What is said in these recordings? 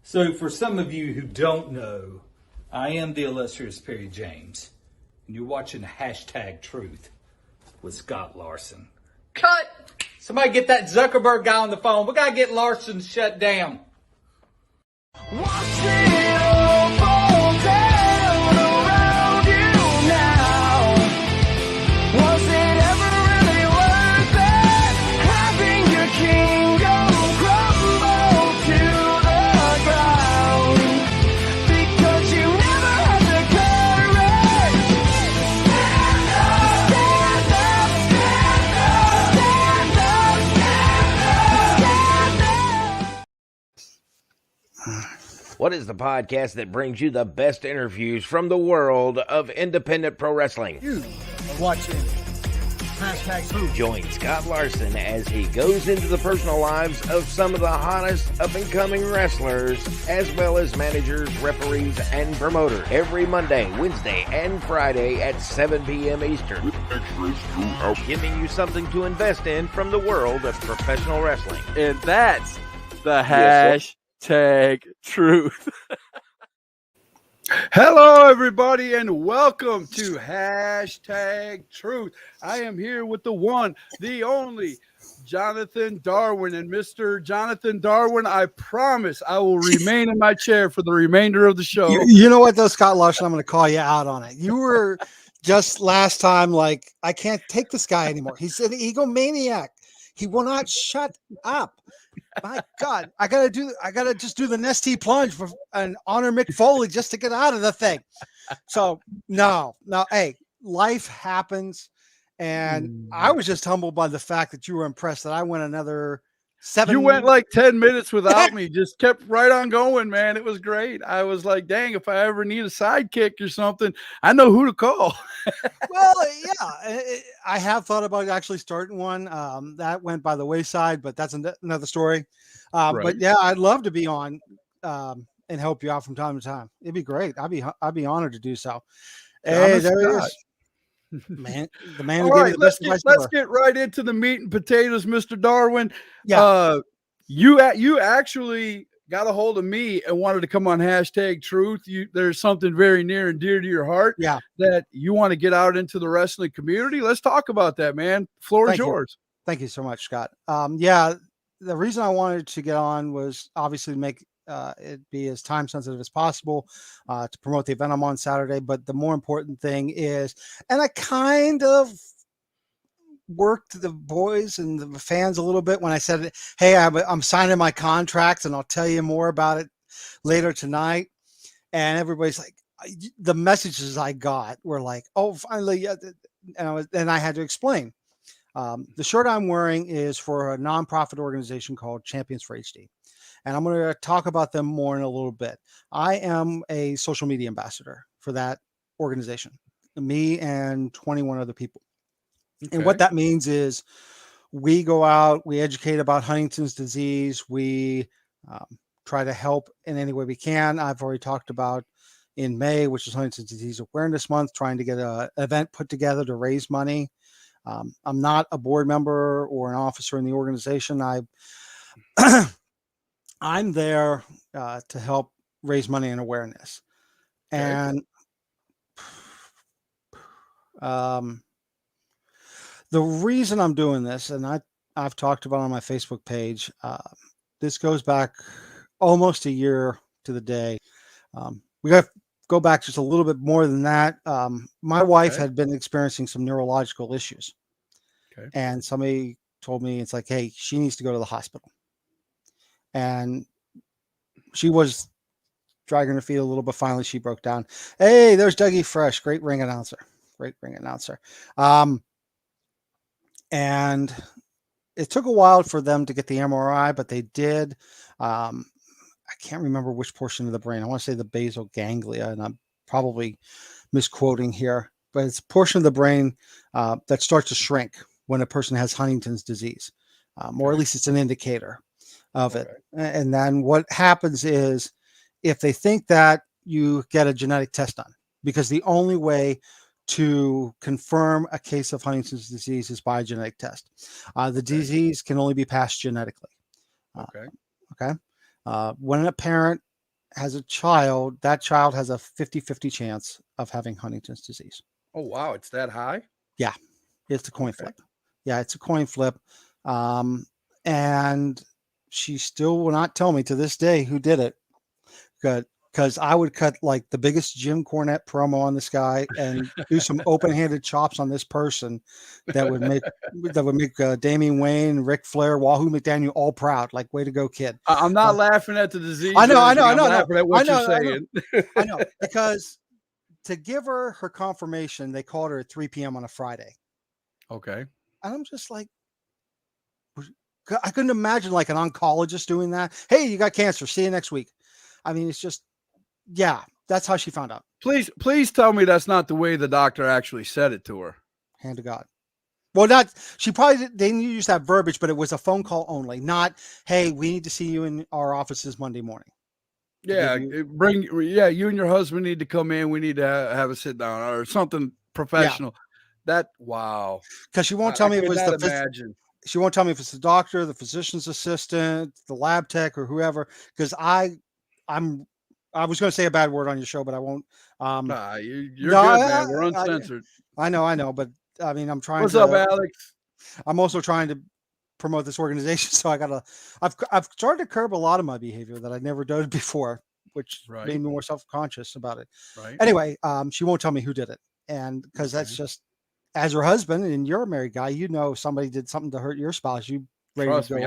So, for some of you who don't know, I am the illustrious Perry James, and you're watching Hashtag Truth with Scott Larson. Cut! Somebody get that Zuckerberg guy on the phone. We gotta get Larson shut down. What is the podcast that brings you the best interviews from the world of independent pro wrestling? You are watching Hashtag Truth. Join Scott Larson as he goes into the personal lives of some of the hottest up-and-coming wrestlers, as well as managers, referees, and promoters. Every Monday, Wednesday, and Friday at 7 p.m. Eastern. Giving you something to invest in from the world of professional wrestling. And that's the Hashtag Truth. Hello, everybody, and welcome to Hashtag Truth. I am here with the one, the only, Jonathan Darwin. And Mr. Jonathan Darwin, I promise I will remain in my chair for the remainder of the show. You know what, though, Scott Larson, I'm going to call you out on it. You were just last time like, I can't take this guy anymore. He's an egomaniac. He will not shut up. My God, I gotta just do the Nestea plunge for and honor Mick Foley just to get out of the thing. So no, hey, life happens, and I was just humbled by the fact that you were impressed that I went another 7. You went like 10 minutes without me, just kept right on going, man. It was great. I was like, dang, if I ever need a sidekick or something, I know who to call. Well, yeah, I have thought about actually starting one. That went by the wayside, but that's another story. Right. But yeah, I'd love to be on and help you out from time to time. It'd be great. I'd be honored to do so. Hey, there he is. Man, the man who All gave right, me the best advice let's ever. get right into the meat and potatoes, Mr. Darwin. Yeah. You actually got a hold of me and wanted to come on Hashtag Truth. There's something very near and dear to your heart. Yeah. That you want to get out into the wrestling community. Let's talk about that, man. Floor is yours. Thank you so much, Scott. Yeah, the reason I wanted to get on was obviously to make it be as time sensitive as possible to promote the event I'm on Saturday. But the more important thing is, and I kind of worked the boys and the fans a little bit when I said, hey, I'm signing my contract and I'll tell you more about it later tonight. And everybody's like, the messages I got were like, oh, finally. And I had to explain. The shirt I'm wearing is for a nonprofit organization called Champions for HD. And I'm going to talk about them more in a little bit. I am a social media ambassador for that organization, me and 21 other people. Okay. And what that means is we go out, we educate about Huntington's disease. We try to help in any way we can. I've already talked about in May, which is Huntington's Disease Awareness Month, trying to get an event put together to raise money. I'm not a board member or an officer in the organization. I'm there to help raise money and awareness. Okay. And the reason I'm doing this, and I've talked about it on my Facebook page, this goes back almost a year to the day. We got to go back just a little bit more than that. My wife had been experiencing some neurological issues. Okay. And somebody told me, it's like, hey, she needs to go to the hospital. And she was dragging her feet a little, but finally she broke down. Hey, there's Dougie Fresh. Great ring announcer. And it took a while for them to get the MRI, but they did. I can't remember which portion of the brain. I want to say the basal ganglia, and I'm probably misquoting here, but it's a portion of the brain that starts to shrink when a person has Huntington's disease, or at least it's an indicator of it. And then what happens is, if they think that, you get a genetic test done, because the only way to confirm a case of Huntington's disease is by a genetic test. The disease can only be passed genetically. Okay. When a parent has a child, that child has a 50-50 chance of having Huntington's disease. Oh, wow. It's that high? Yeah, it's a coin flip. Yeah, it's a coin flip. And she still will not tell me to this day who did it. Good. Because I would cut like the biggest Jim Cornette promo on this guy and do some open-handed chops on this person that would make Damian Wayne, Ric Flair, Wahoo McDaniel all proud. Like, way to go, kid! I'm not laughing at the disease. I know. I'm laughing at what you're saying. I know, because to give her confirmation, they called her at 3 p.m. on a Friday. Okay. And I'm just like, I couldn't imagine like an oncologist doing that. Hey, you got cancer. See you next week. I mean, it's just. Yeah, that's how she found out. Please tell me that's not the way the doctor actually said it to her. Hand to God. Well, she probably didn't use that verbiage, but it was a phone call only, not, hey, we need to see you in our offices Monday morning. Yeah, you and your husband need to come in. We need to have a sit down or something professional. Yeah. Wow. Because she won't tell me it was she won't tell me if it's the doctor, the physician's assistant, the lab tech, or whoever. Because I was going to say a bad word on your show, but I won't. You're good, man. We're uncensored. I know, but I mean, I'm trying. What's up, Alex? I'm also trying to promote this organization, so I've started to curb a lot of my behavior that I never did before, which made me more self-conscious about it. Right. Anyway, she won't tell me who did it, and because that's just, as her husband, and you're a married guy, somebody did something to hurt your spouse, you. Trust me,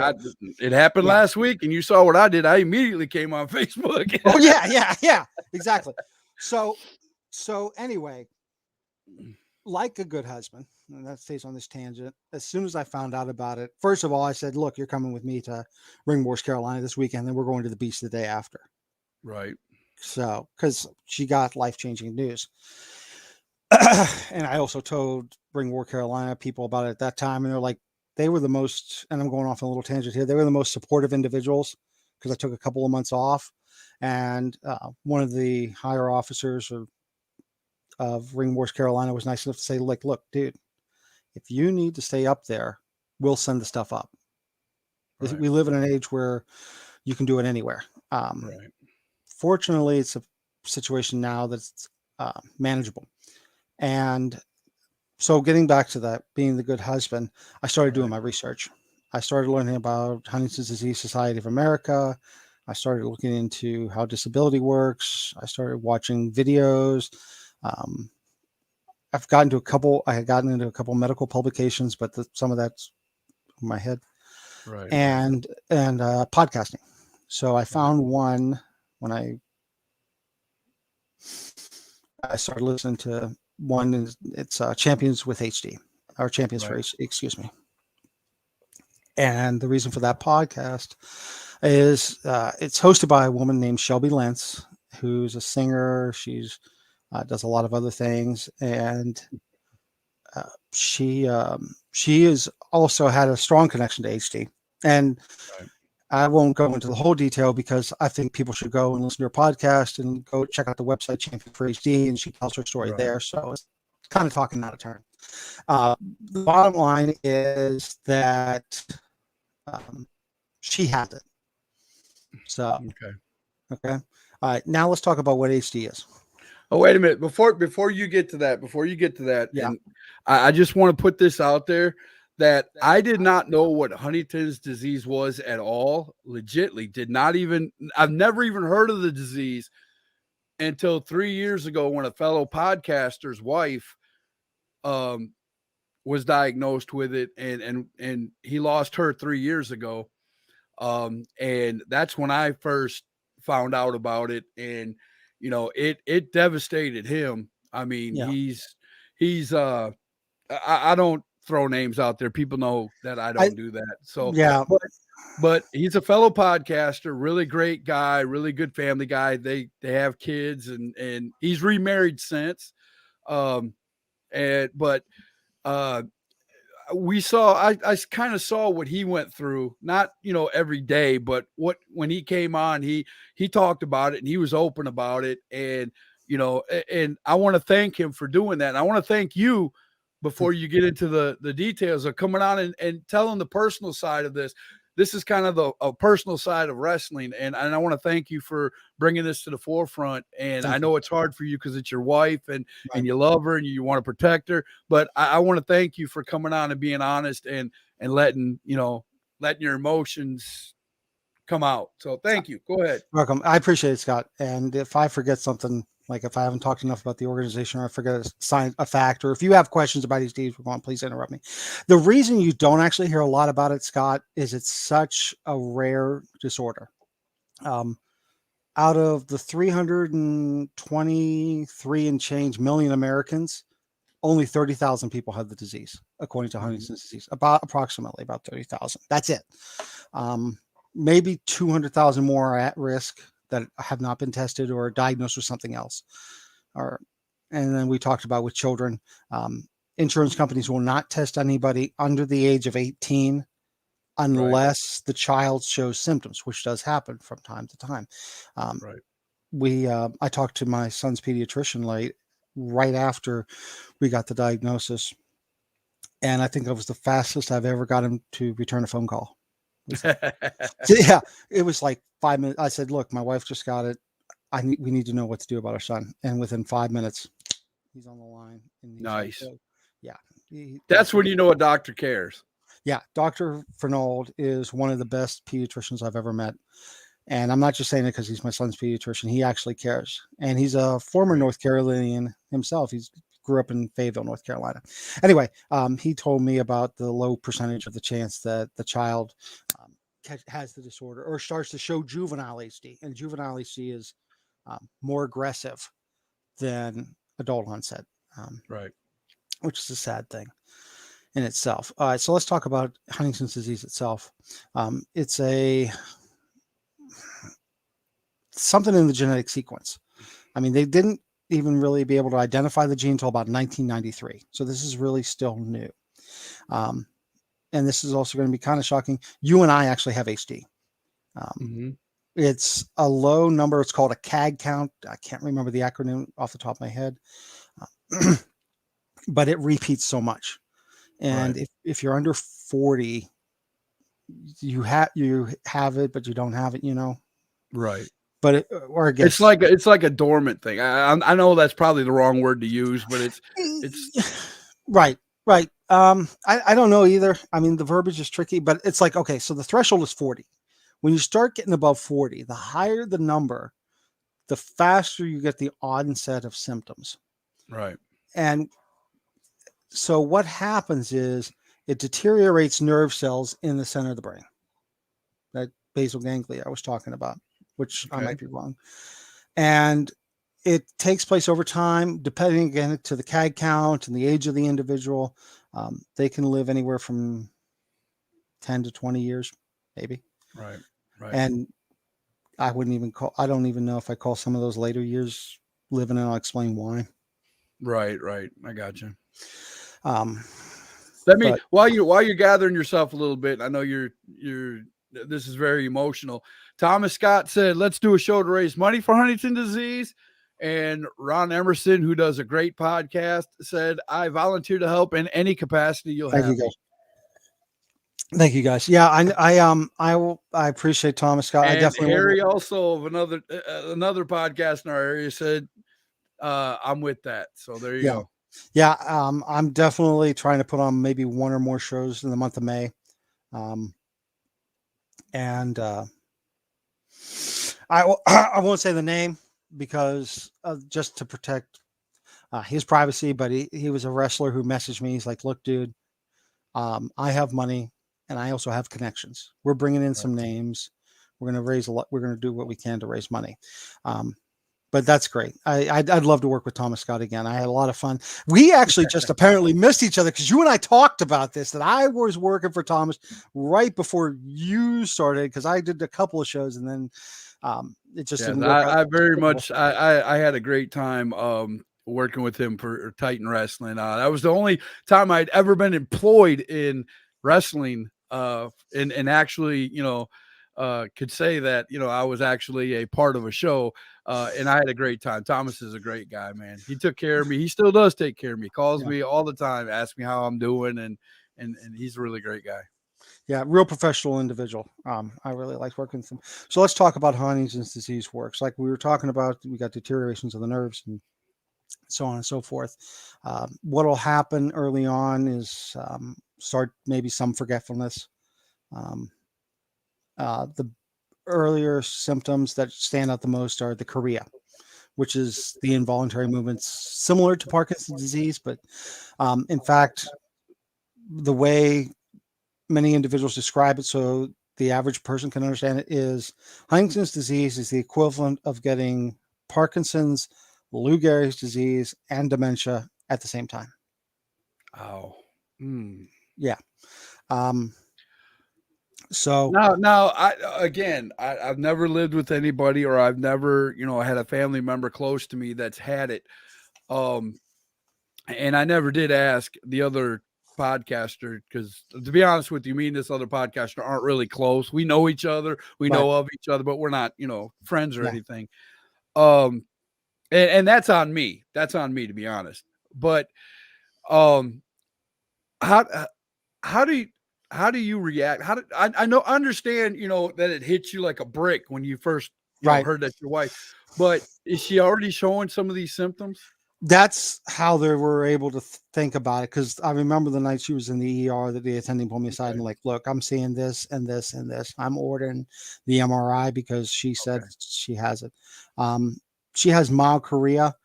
it happened last week, and you saw what I did. I immediately came on Facebook. Oh yeah, exactly. So anyway, like a good husband, and that stays on this tangent. As soon as I found out about it, first of all, I said, "Look, you're coming with me to Ringwars, Carolina this weekend. Then we're going to the beach the day after." Right. So, because she got life-changing news, and I also told Ringwars, Carolina people about it at that time, and they're like. They were the most, and I'm going off on a little tangent here. They were the most supportive individuals because I took a couple of months off, and one of the higher officers of Ring Wars Carolina was nice enough to say, like, look, dude, if you need to stay up there, we'll send the stuff up. Right. We live in an age where you can do it anywhere. Fortunately, it's a situation now that's manageable. And so getting back to that, being the good husband, I started doing my research. I started learning about Huntington's Disease Society of America. I started looking into how disability works. I started watching videos. I had gotten into a couple medical publications, but some of that's in my head. Right. And podcasting. So I found one when I started listening to one. It's Champions with HD, or Champions for HD, excuse me. And the reason for that podcast is it's hosted by a woman named Shelby Lentz, who's a singer. She's does a lot of other things, and she is also had a strong connection to HD. And I won't go into the whole detail because I think people should go and listen to her podcast and go check out the website Champion for HD, and she tells her story there. So it's kind of talking out of turn. The bottom line is that she has it. So okay. All right. Now let's talk about what HD is. Oh, wait a minute. Before you get to that, and I just want to put this out there that I did not know what Huntington's disease was at all. Legitly did not even, I've never even heard of the disease until 3 years ago when a fellow podcaster's wife was diagnosed with it, and he lost her 3 years ago. And that's when I first found out about it. And, you know, it devastated him. I mean, he's I don't throw names out there. People know that I don't do that. So, but he's a fellow podcaster, really great guy, really good family guy. They have kids, and he's remarried since. We saw, I kind of saw what he went through, not, every day, but when he came on, he talked about it and he was open about it. And, and I want to thank him for doing that. And I want to thank you before you get into the details of coming on and telling the personal side of this. this is kind of a personal side of wrestling. And I want to thank you for bringing this to the forefront. And I know it's hard for you because it's your wife and you love her and you want to protect her. But I want to thank you for coming on and being honest and letting your emotions come out. So thank you. Go ahead. Welcome. I appreciate it, Scott. And if I forget something, like if I haven't talked enough about the organization or I forget a fact, or if you have questions about these deeds, please interrupt me. The reason you don't actually hear a lot about it, Scott, is it's such a rare disorder. Out of the 323 and change million Americans, only 30,000 people have the disease, according to Huntington's disease. Approximately about 30,000. That's it. Maybe 200,000 more are at risk that have not been tested or diagnosed with something else. And then we talked about with children, insurance companies will not test anybody under the age of 18 unless the child shows symptoms, which does happen from time to time. I talked to my son's pediatrician right after we got the diagnosis, and I think it was the fastest I've ever got him to return a phone call. Yeah, it was like 5 minutes. I said, look, my wife just got it. We need to know what to do about our son. And within 5 minutes, he's on the line. And nice. Like, yeah. That's when you know a doctor cares. Yeah. Dr. Fernald is one of the best pediatricians I've ever met. And I'm not just saying it because he's my son's pediatrician. He actually cares. And he's a former North Carolinian himself. He's grew up in Fayetteville, North Carolina. Anyway, he told me about the low percentage of the chance that the child has the disorder or starts to show juvenile HD. And juvenile HD is more aggressive than adult onset, which is a sad thing in itself. All right, so let's talk about Huntington's disease itself. It's something in the genetic sequence. I mean, they didn't even really be able to identify the gene until about 1993. So this is really still new. And this is also going to be kind of shocking. You and I actually have HD. It's a low number. It's called a CAG count. I can't remember the acronym off the top of my head, but it repeats so much. And if you're under 40, you have it, but you don't have it, Right. But it's like a dormant thing. I know that's probably the wrong word to use, but it's right. I don't know either. I mean, the verbiage is tricky, but it's like, okay, so the threshold is 40. When you start getting above 40, the higher the number, the faster you get the onset of symptoms. Right. And so what happens is it deteriorates nerve cells in the center of the brain, that basal ganglia I was talking about, which I might be wrong. And it takes place over time, depending again to the CAG count and the age of the individual. They can live anywhere from 10 to 20 years, maybe. Right. And I don't even know if I call some of those later years living, and I'll explain why. Right. I got you. While you're gathering yourself a little bit, I know this is very emotional. Thomas Scott said, let's do a show to raise money for Huntington's disease. And Ron Emerson, who does a great podcast, said, I volunteer to help in any capacity you'll have. Thank you, guys. Yeah, I appreciate Thomas Scott. And I definitely Harry also of another podcast in our area said, I'm with that. So there you go. Yeah, I'm definitely trying to put on maybe one or more shows in the month of May. And I won't say the name because just to protect his privacy, but he was a wrestler who messaged me. He's like, look, dude, I have money and I also have connections. We're bringing in some names. We're going to raise a lot. We're going to do what we can to raise money. But that's great. I'd love to work with Thomas Scott again. I had a lot of fun. We actually just apparently missed each other because you and I talked about this, that I was working for Thomas right before you started, because I did a couple of shows and then it just didn't work out. I very much, I had a great time working with him for Titan Wrestling. That was the only time I'd ever been employed in wrestling and actually, could say that, I was actually a part of a show. And I had a great time. Thomas is a great guy, man. He took care of me. He still does take care of me. Calls me all the time, asks me how I'm doing, and he's a really great guy. Yeah, real professional individual. I really like working with them. So let's talk about how Huntington's disease works. Like we were talking about, we got deteriorations of the nerves and so on and so forth. What will happen early on is start maybe some forgetfulness. Um, the earlier symptoms that stand out the most are the chorea, which is the involuntary movements similar to Parkinson's disease, but in fact, the way many individuals describe it so the average person can understand it is Huntington's disease is the equivalent of getting Parkinson's, Lou Gehrig's disease, and dementia at the same time. Oh. Yeah. So now I've never lived with anybody, or I've never, had a family member close to me that's had it. And I never did ask the other podcaster, because to be honest with you, me and this other podcaster aren't really close. We know each other, we know of each other, but we're not, friends or anything. And that's on me. That's on me, to be honest. But how do you react? I understand, that it hits you like a brick when you first heard that your wife, but is she already showing some of these symptoms? That's how they were able to think about it. Because I remember the night she was in the ER that the attending pulled me aside and like, look, I'm seeing this and this and this. I'm ordering the MRI because she said she has it. She has mild chorea.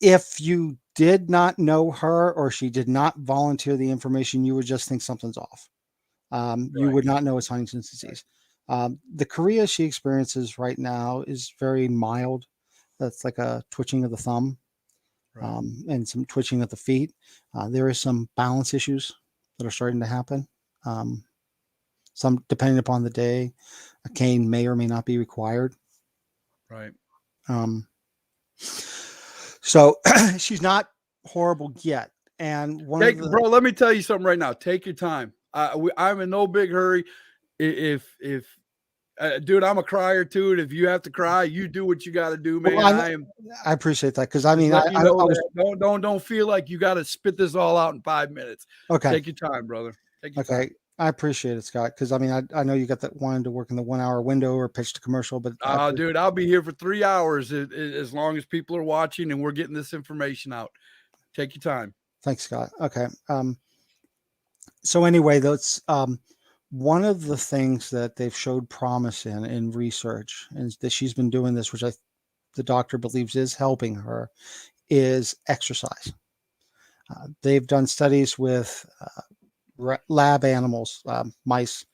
If you did not know her or she did not volunteer the information, you would just think something's off. You would not know it's Huntington's disease. The chorea she experiences right now is very mild. That's like a twitching of the thumb. And some twitching of the feet. There is some balance issues that are starting to happen. Some, depending upon the day, a cane may or may not be required. Right. So she's not horrible yet. And bro, let me tell you something right now. Take your time. I'm in no big hurry. If dude, I'm a crier too, and if you have to cry, you do what you got to do, man. Well, I appreciate that, because I mean, don't feel like you got to spit this all out in 5 minutes. Okay, take your time, brother. Take your time. I appreciate it, Scott, because I mean, I know you got that wanting to work in the 1 hour window or pitch to commercial, but dude, I'll be here for 3 hours as long as people are watching and we're getting this information out. Take your time. Thanks, Scott. Okay. So anyway, that's one of the things that they've showed promise in research, and that she's been doing this, which the doctor believes is helping her, is exercise. They've done studies with lab animals, mice,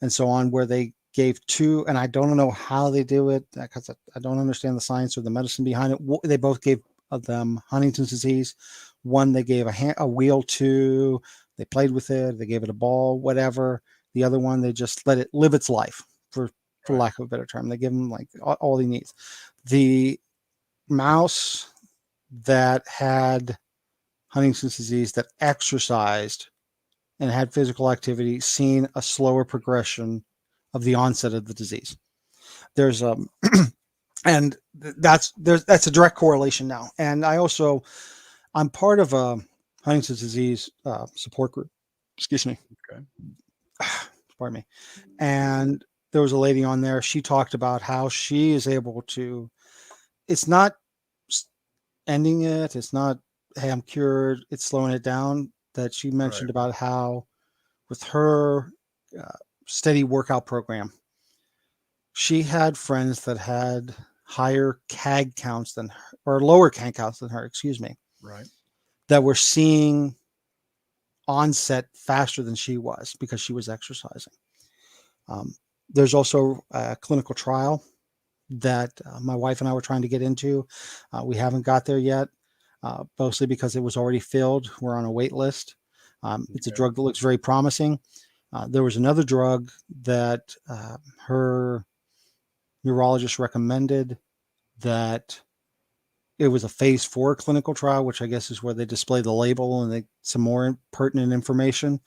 and so on, where they gave two, and I don't know how they do it because I don't understand the science or the medicine behind it. They both gave them Huntington's disease. One they gave a wheel to, they played with it, they gave it a ball, whatever. The other one, they just let it live its life, for lack of a better term. They give him like all he needs. The mouse that had Huntington's disease that exercised and had physical activity seen a slower progression of the onset of the disease. There's and that's a direct correlation now. And I'm part of a Huntington's disease support group. Excuse me. Okay. Pardon me. And there was a lady on there. She talked about how she is able to, it's not ending it. It's not, hey, I'm cured. It's slowing it down. That she mentioned about how with her steady workout program, she had friends that had higher CAG counts than her, or lower CAG counts than her, excuse me. Right. That were seeing onset faster than she was because she was exercising. There's also a clinical trial that my wife and I were trying to get into. We haven't got there yet, mostly because it was already filled. We're on a wait list. It's a drug that looks very promising. There was another drug that her neurologist recommended, that it was a phase 4 clinical trial, which I guess is where they display the label and some more pertinent information.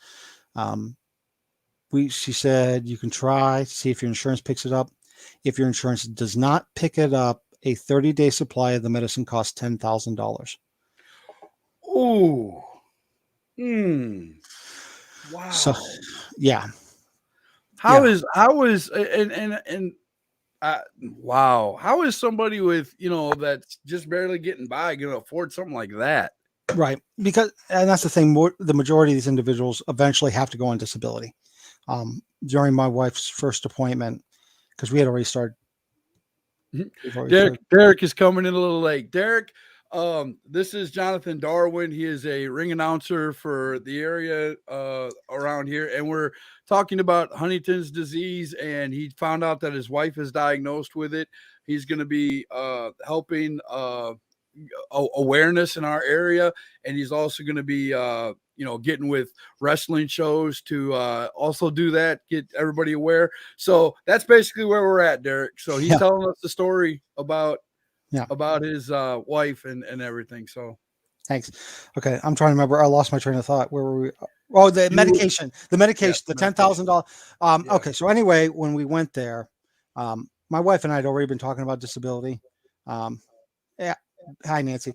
She said you can try to see if your insurance picks it up. If your insurance does not pick it up, a 30-day supply of the medicine costs $10,000. Ooh. Wow. So, yeah. How is and wow. How is somebody with, that's just barely getting by going to afford something like that? Right. Because, and that's the thing, the majority of these individuals eventually have to go on disability. During my wife's first appointment, because we had already started. Derek is coming in a little late. Derek, this is Jonathan Darwin. He is a ring announcer for the area around here, and we're talking about Huntington's disease. And he found out that his wife is diagnosed with it. He's going to be helping awareness in our area, and he's also going to be getting with wrestling shows to also do that, get everybody aware. So that's basically where we're at, Derek. So he's telling us the story about his wife and everything. So thanks. Okay, I'm trying to remember. I lost my train of thought. Where were we? Oh, the medication, the $10,000. Okay, so anyway, when we went there, my wife and I had already been talking about disability. Hi, Nancy.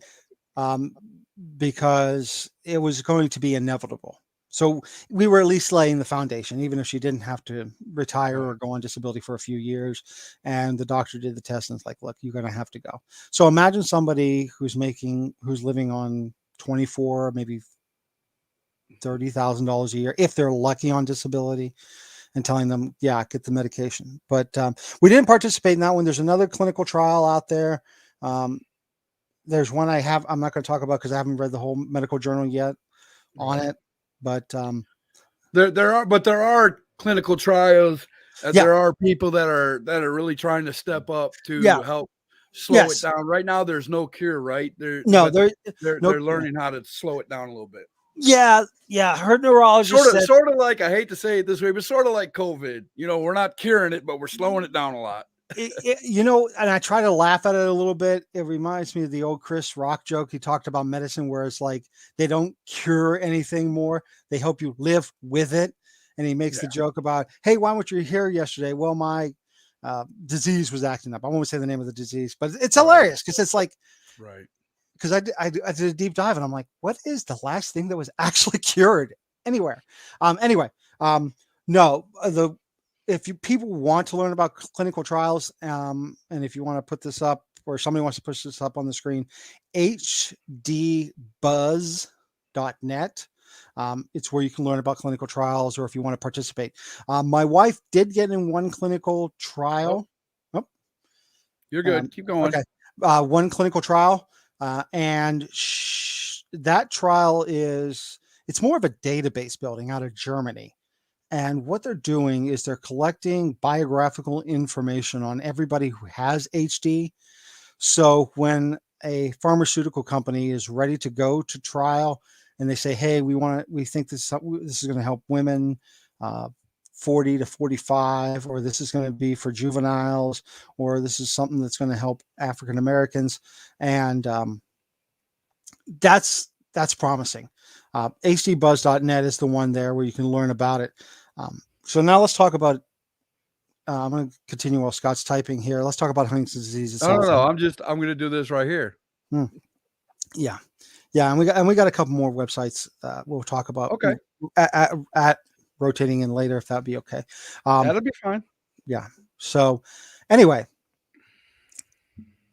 Because it was going to be inevitable. So we were at least laying the foundation, even if she didn't have to retire or go on disability for a few years. And the doctor did the test and it's like, look, you're going to have to go. So imagine somebody who's living on 24, maybe $30,000 a year, if they're lucky on disability, and telling them, get the medication. But we didn't participate in that one. There's another clinical trial out there. There's one I'm not going to talk about because I haven't read the whole medical journal yet on it. But there are clinical trials. There are people that are really trying to step up to help slow it down. Right now, there's no cure, right? They're learning how to slow it down a little bit. Yeah. Her neurologist said, sort of like, I hate to say it this way, but sort of like COVID. We're not curing it, but we're slowing it down a lot. And I try to laugh at it a little bit. It reminds me of the old Chris Rock joke. He talked about medicine where it's like they don't cure anything more. They help you live with it. And he makes the joke about, hey, why weren't you here yesterday? Well, my disease was acting up. I won't say the name of the disease, but it's hilarious because it's like, because I did a deep dive and I'm like, what is the last thing that was actually cured anywhere? If people want to learn about clinical trials, and if you want to put this up or somebody wants to push this up on the screen, hdbuzz.net. It's where you can learn about clinical trials or if you want to participate. My wife did get in one clinical trial. You're good. Keep going. Okay. One clinical trial. And that trial it's more of a database building out of Germany. And what they're doing is they're collecting biographical information on everybody who has HD. So when a pharmaceutical company is ready to go to trial and they say, hey, we think this is going to help women 40 to 45, or this is going to be for juveniles, or this is something that's going to help African Americans. And that's promising. hdbuzz.net is the one there where you can learn about it. So now let's talk about, I'm going to continue while Scott's typing here. Let's talk about Huntington's disease itself. No. I'm going to do this right here. Yeah. And we got a couple more websites we'll talk about. Okay. At rotating in later, if that'd be okay. That'll be fine. Yeah. So anyway,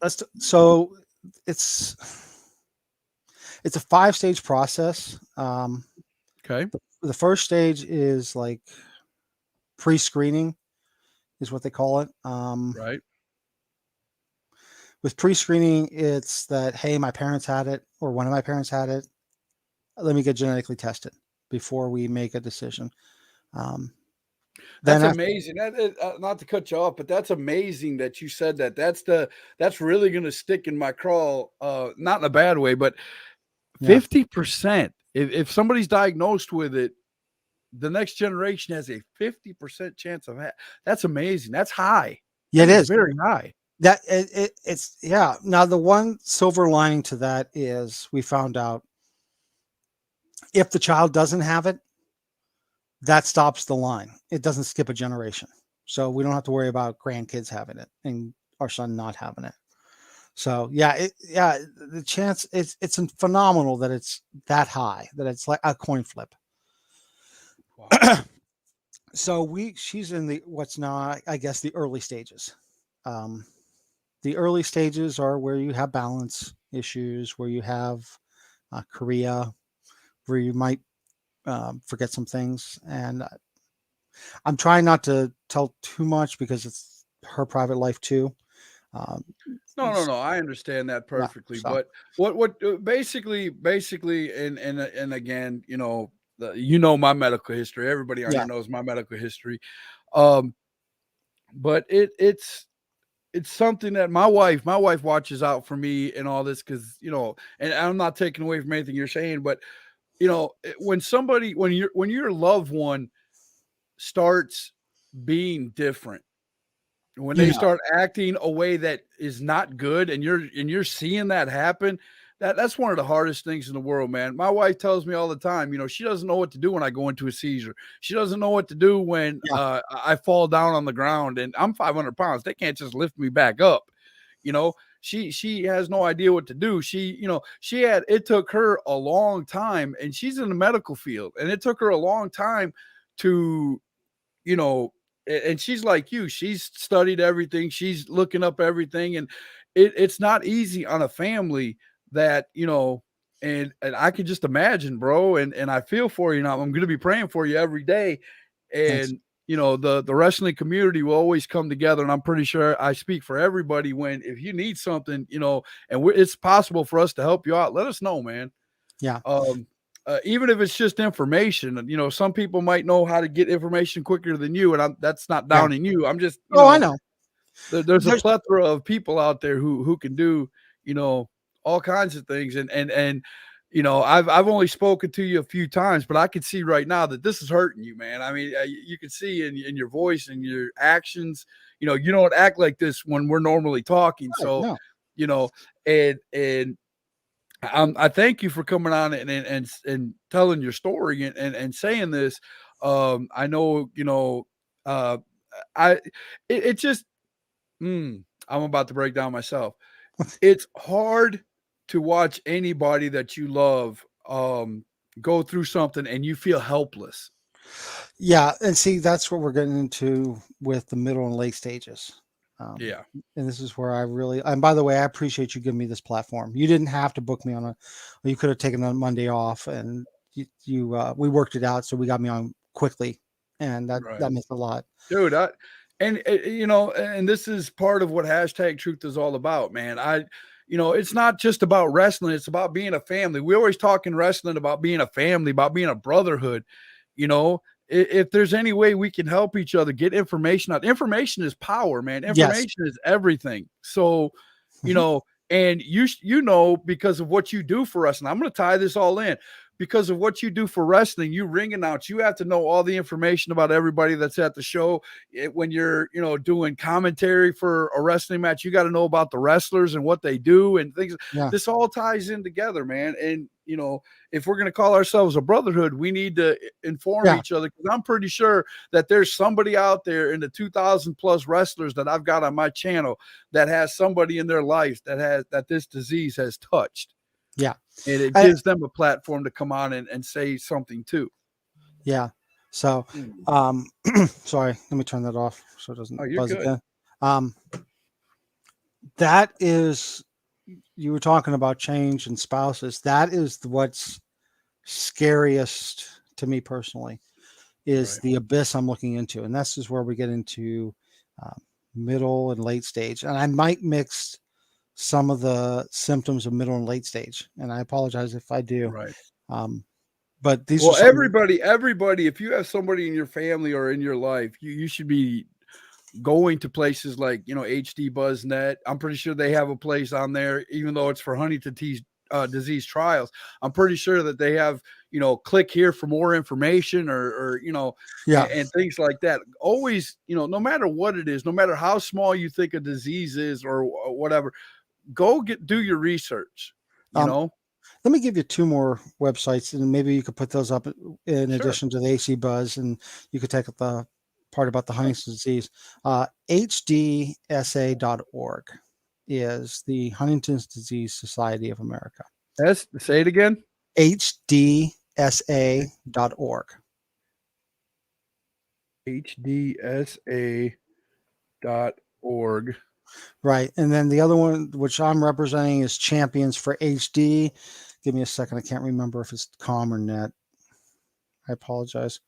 it's a 5-stage process. Okay. The first stage is like pre-screening is what they call it. Right. With pre-screening, it's that, hey, my parents had it or one of my parents had it. Let me get genetically tested before we make a decision. That's amazing. Not to cut you off, but that's amazing that you said that. That's really going to stick in my craw. Not in a bad way, but 50%. If somebody's diagnosed with it, the next generation has a 50% chance of that. That's amazing. That's high. Yeah, it is very high. That it's Now the one silver lining to that is we found out if the child doesn't have it, that stops the line. It doesn't skip a generation. So we don't have to worry about grandkids having it and our son not having it. So the chance it's phenomenal that it's that high, that it's like a coin flip. Wow. So she's in the what's now, I guess, the early stages. Um, the early stages are where you have balance issues, where you have chorea, where you might forget some things. And I'm trying not to tell too much because it's her private life too. Um, No. I understand that yeah. perfectly. So But what basically, and again, you know my medical history. Everybody on yeah, here knows my medical history. Um, but it's something that my wife watches out for me and all this because and I'm not taking away from anything you're saying, but when your loved one starts being different, when they yeah, start acting a way that is not good and you're seeing that happen, that's one of the hardest things in the world, man. My wife tells me all the time, she doesn't know what to do when I go into a seizure. She doesn't know what to do when yeah, I fall down on the ground, and I'm 500 pounds. They can't just lift me back up. She has no idea what to do. It took her a long time, and she's in the medical field, and it took her a long time to you know, and she's like you. She's studied everything. She's looking up everything, and it's not easy on a family that and I can just imagine, bro. And I feel for you now. I'm going to be praying for you every day, thanks. and the wrestling community will always come together. And I'm pretty sure I speak for everybody when if you need something, and it's possible for us to help you out. Let us know, man. Yeah, Um, even if it's just information, some people might know how to get information quicker than you, and that's not yeah. downing you. I'm just, Oh, I know. there's a There's plethora of people out there who can do, all kinds of things, and I've only spoken to you a few times, but I can see right now that this is hurting you, man. I mean, you can see in your voice and your actions, you don't act like this when we're normally talking, right. so No. you know, and I thank you for coming on and telling your story and saying this. I know, uh, I it just I'm about to break down myself. It's hard to watch anybody that you love go through something and you feel helpless. Yeah, and see, that's what we're getting into with the middle and late stages. Um, Yeah, and this is where I really, and by the way, I appreciate you giving me this platform. You didn't have to book me on you could have taken a Monday off, and we worked it out, so we got me on quickly, and that right. meant a lot. Dude, and this is part of what hashtag truth is all about, man. It's not just about wrestling, it's about being a family. We always talk in wrestling about being a family, about being a brotherhood. If there's any way we can help each other get information out, information is power, man. Yes. Information is everything. So, you Mhm. know, and because of what you do for us, and I'm going to tie this all in because of what you do for wrestling, you ring announce, you have to know all the information about everybody that's at the show. When you're, doing commentary for a wrestling match, you got to know about the wrestlers and what they do and things. Yeah. This all ties in together, man. And, if we're going to call ourselves a brotherhood, we need to inform Yeah. each other because I'm pretty sure that there's somebody out there in the 2,000 plus wrestlers that I've got on my channel that has somebody in their life that this disease has touched. Yeah. And it I, gives them a platform to come on and say something too. yeah. So, sorry, let me turn that off so it doesn't Oh, you're buzz good. again. That is, you were talking about change and spouses. That is what's scariest to me personally is Right. the abyss I'm looking into. And this is where we get into uh, middle and late stage. And I might mix some of the symptoms of middle and late stage. And I apologize if I do. Right. Um, but these are Well, some. everybody, if you have somebody in your family or in your life, you should be going to places like, HD BuzzNet. I'm pretty sure they have a place on there, even though it's for Huntington's disease trials. I'm pretty sure that they have, click here for more information or Yeah. and things like that. Always, no matter what it is, no matter how small you think a disease is or whatever, do your research, you Um, know? Let me give you two more websites, and maybe you could put those up in Sure. addition to the AC Buzz, and you could take up the part about the Huntington's disease. HDSA.org is the Huntington's Disease Society of America. Say it again. HDSA.org. HDSA.org. Right. And then the other one, which I'm representing, is Champions for HD. Give me a second. I can't remember if it's com or net. I apologize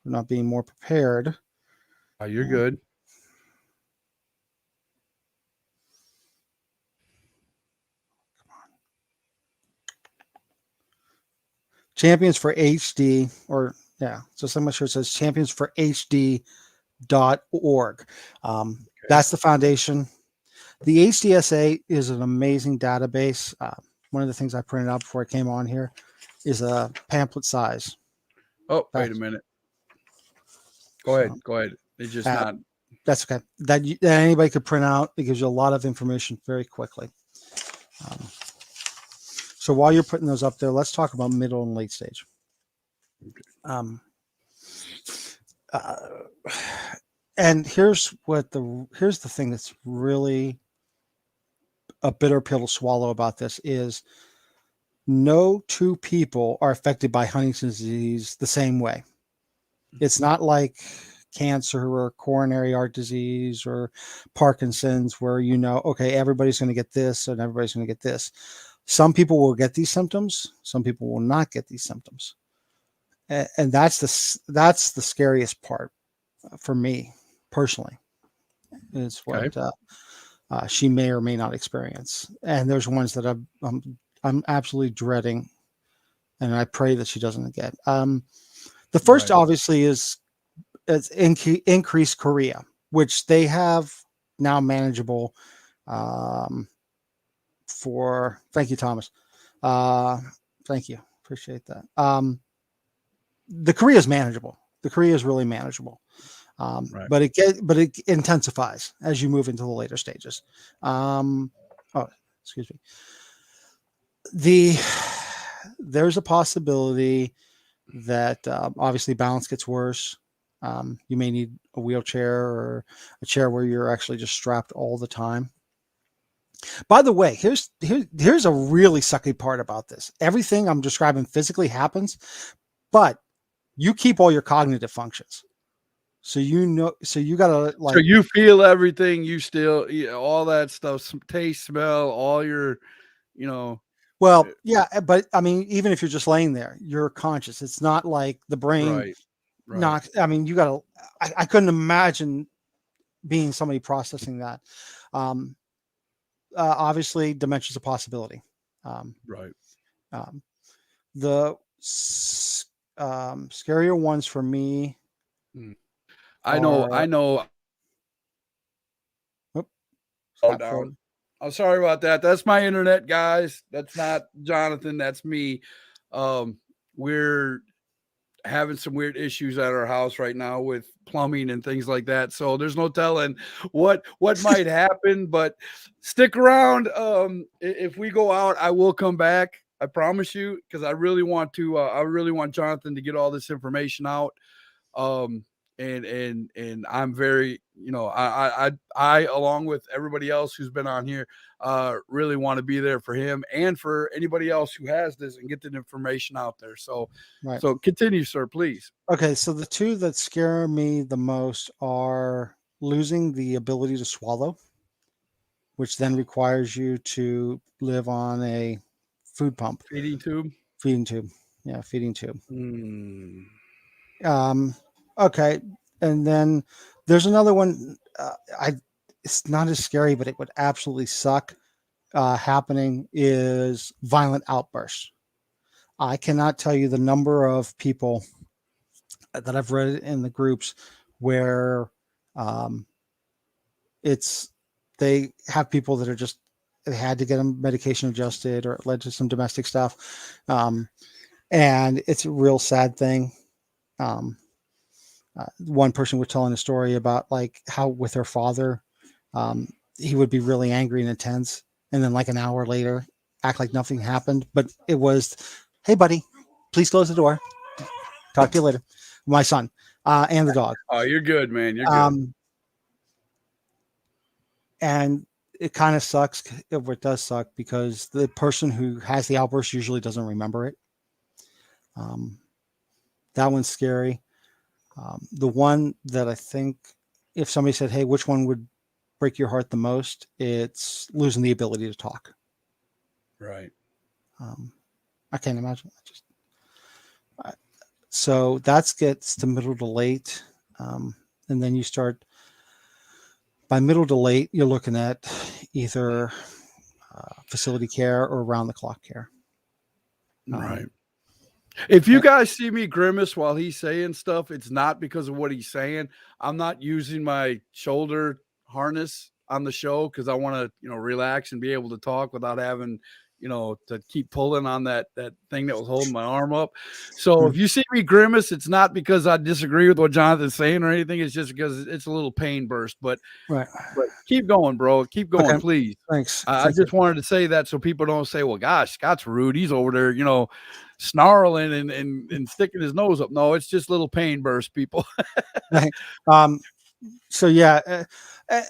for not being more prepared. You're good. Champions for HD, or yeah, so I'm not sure it says Champions for HD.org. That's the foundation. The HDSA is an amazing database. One of the things I printed out before I came on here is a pamphlet size. Oh, wait a minute. Go ahead. Go ahead. It's just not. That's okay. That anybody could print out. It gives you a lot of information very quickly. So while you're putting those up there, let's talk about middle and late stage. And here's the thing that's really a bitter pill to swallow about this is no two people are affected by Huntington's disease the same way. It's not like cancer or coronary heart disease or Parkinson's where okay, everybody's going to get this and everybody's going to get this. Some people will get these symptoms. Some people will not get these symptoms. And that's the scariest part for me personally. Is what she may or may not experience. And there's ones that I'm absolutely dreading, and I pray that she doesn't get. The first obviously is increased chorea, which they have now manageable. Thank you, Thomas. Thank you, appreciate that. The chorea is manageable. The chorea is really manageable. But it intensifies as you move into the later stages. Excuse me. There's a possibility that obviously balance gets worse. You may need a wheelchair or a chair where you're actually just strapped all the time. By the way, here's a really sucky part about this. Everything I'm describing physically happens, but you keep all your cognitive functions. So you gotta So you feel everything. You still all that stuff, taste, smell, all your, Well, yeah, but I mean, even if you're just laying there, you're conscious. It's not like the brain right. knocks. I mean, you gotta. I couldn't imagine being somebody processing that. Obviously, dementia's a possibility. Right. The scarier ones for me. I know. Oh, down. I'm sorry about that. That's my internet, guys. That's not Jonathan. That's me. We're having some weird issues at our house right now with plumbing and things like that. So there's no telling what might happen, but stick around. If we go out, I will come back. I promise you, because I really want Jonathan to get all this information out. And I'm very, I along with everybody else who's been on here, really want to be there for him and for anybody else who has this and get the information out there. So, So continue, sir, please. Okay. So the two that scare me the most are losing the ability to swallow, which then requires you to live on a food pump. Feeding tube. Yeah. Feeding tube. Okay. And then there's another one. It's not as scary, but it would absolutely suck happening is violent outbursts. I cannot tell you the number of people that I've read in the groups where they have people that are just, they had to get them medication adjusted or it led to some domestic stuff. And it's a real sad thing. One person was telling a story about like how with her father, he would be really angry and intense. And then like an hour later, act like nothing happened. But it was, hey, buddy, please close the door. Talk to you later. My son and the dog. Oh, you're good, man. You're good. And it kind of sucks. It does suck because the person who has the outburst usually doesn't remember it. That one's scary. The one that I think, if somebody said, "Hey, which one would break your heart the most?" It's losing the ability to talk. Right. I can't imagine. So that gets to middle to late, and then you start. By middle to late, you're looking at either facility care or round the clock care. Right. If you guys see me grimace while he's saying stuff, it's not because of what he's saying. I'm not using my shoulder harness on the show because I want to, relax and be able to talk without having, to keep pulling on that thing that was holding my arm up. So if you see me grimace, it's not because I disagree with what Jonathan's saying or anything. It's just because it's a little pain burst. But keep going, bro. Keep going, please. Thanks. I just wanted to say that so people don't say, "Well, gosh, Scott's rude. He's over there, snarling and sticking his nose up." No, it's just little pain bursts, people. So yeah,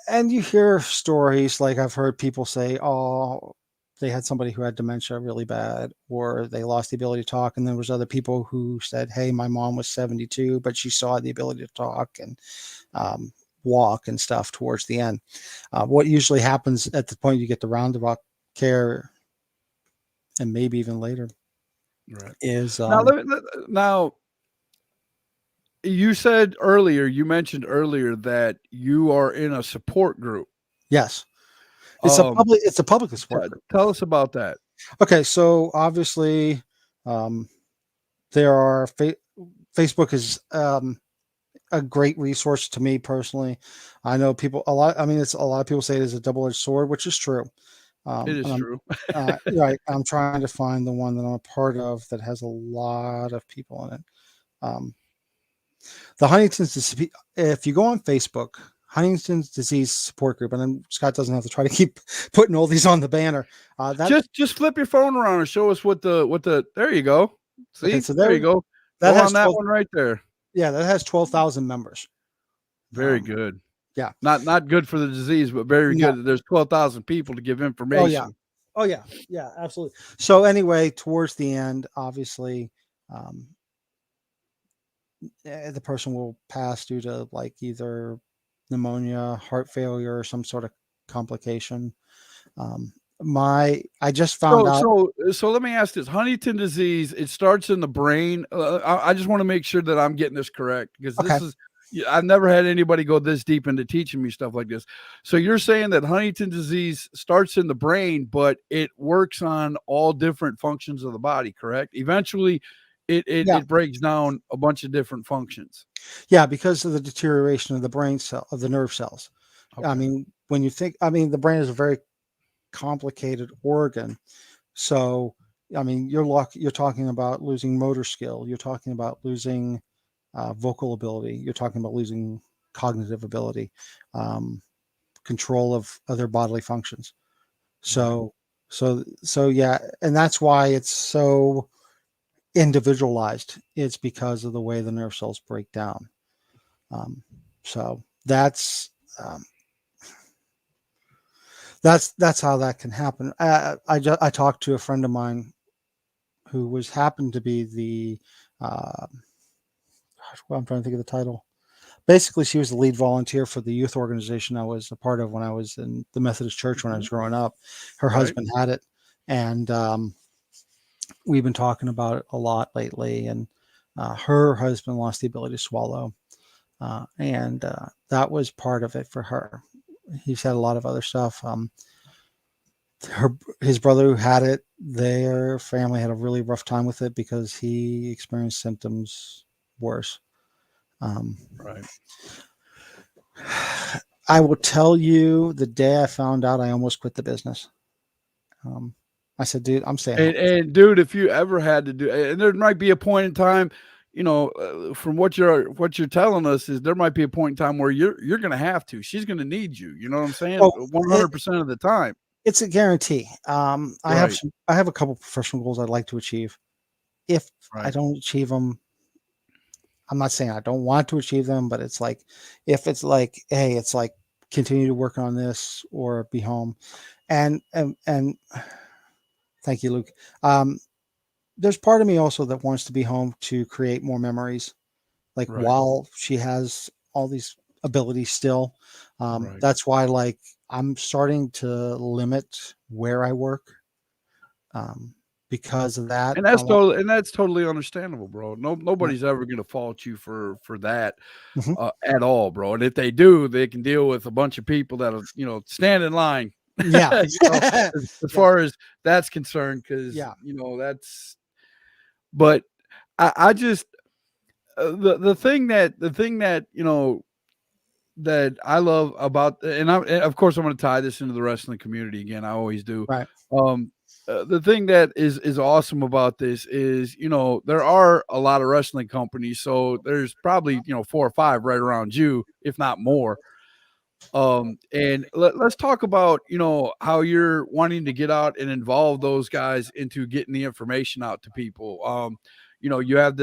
and you hear stories like I've heard people say, "Oh, they had somebody who had dementia really bad, or they lost the ability to talk." And there was other people who said, "Hey, my mom was 72, but she saw the ability to talk and walk and stuff towards the end." What usually happens at the point you get the roundabout care, and maybe even later, is now. You mentioned earlier that you are in a support group. Yes. It's a public support group. Tell us about that. Okay. So obviously, there are Facebook is a great resource to me personally. I know people a lot. I mean, it's a lot of people say it is a double-edged sword, which is true. It is true. Right. I'm trying to find the one that I'm a part of that has a lot of people in it. The Huntington's disease, if you go on Facebook, Huntington's disease support group, and then Scott doesn't have to try to keep putting all these on the banner. Just flip your phone around and show us what the there you go. See, okay, so there you go. That has on that 12, one right there. Yeah, that has 12,000 members. Very good. Yeah, not good for the disease, but very good. There's 12,000 people to give information. Oh yeah, absolutely. So anyway, towards the end, obviously, the person will pass due to like either pneumonia, heart failure, or some sort of complication. I just found out. So let me ask this: Huntington disease, it starts in the brain. I just want to make sure that I'm getting this correct because this is. I've never had anybody go this deep into teaching me stuff like this. So you're saying that Huntington disease starts in the brain, but it works on all different functions of the body, correct? Eventually, it breaks down a bunch of different functions. Yeah, because of the deterioration of the brain cell, of the nerve cells. Okay. I mean, when you think, the brain is a very complicated organ. So, I mean, you're talking about losing motor skill. You're talking about losing vocal ability. You're talking about losing cognitive ability, control of other bodily functions. So yeah, and that's why it's so individualized. It's because of the way the nerve cells break down. So that's how that can happen. I talked to a friend of mine who happened to be the I'm trying to think of the title. Basically, she was the lead volunteer for the youth organization I was a part of when I was in the Methodist Church when I was growing up. Her husband had it, and we've been talking about it a lot lately. And her husband lost the ability to swallow, and that was part of it for her. He's had a lot of other stuff. His brother who had it, their family had a really rough time with it because he experienced symptoms worse. Right. I will tell you, the day I found out, I almost quit the business. I said, dude, I'm staying. And dude, if you ever had to do, and there might be a point in time, from what you're telling us is there might be a point in time where you're going to have to. She's going to need you. You know what I'm saying? 100% of the time. It's a guarantee. I have a couple professional goals I'd like to achieve. If I don't achieve them, I'm not saying I don't want to achieve them, but it's like, if it's like, hey, it's like continue to work on this or be home. And thank you, Luke. There's part of me also that wants to be home to create more memories like Right. while she has all these abilities still. Right. That's why like I'm starting to limit where I work because of that. And that's totally understandable, bro. Nobody's ever going to fault you for that at all, bro. And if they do, they can deal with a bunch of people that'll, stand in line. Yeah. As far as that's concerned, because that's. But I just the thing that that I love about, and of course I'm going to tie this into the wrestling community again. I always do. Right. The thing that is awesome about this is, there are a lot of wrestling companies, so there's probably 4 or 5 right around you, if not more. And let's talk about how you're wanting to get out and involve those guys into getting the information out to people. You have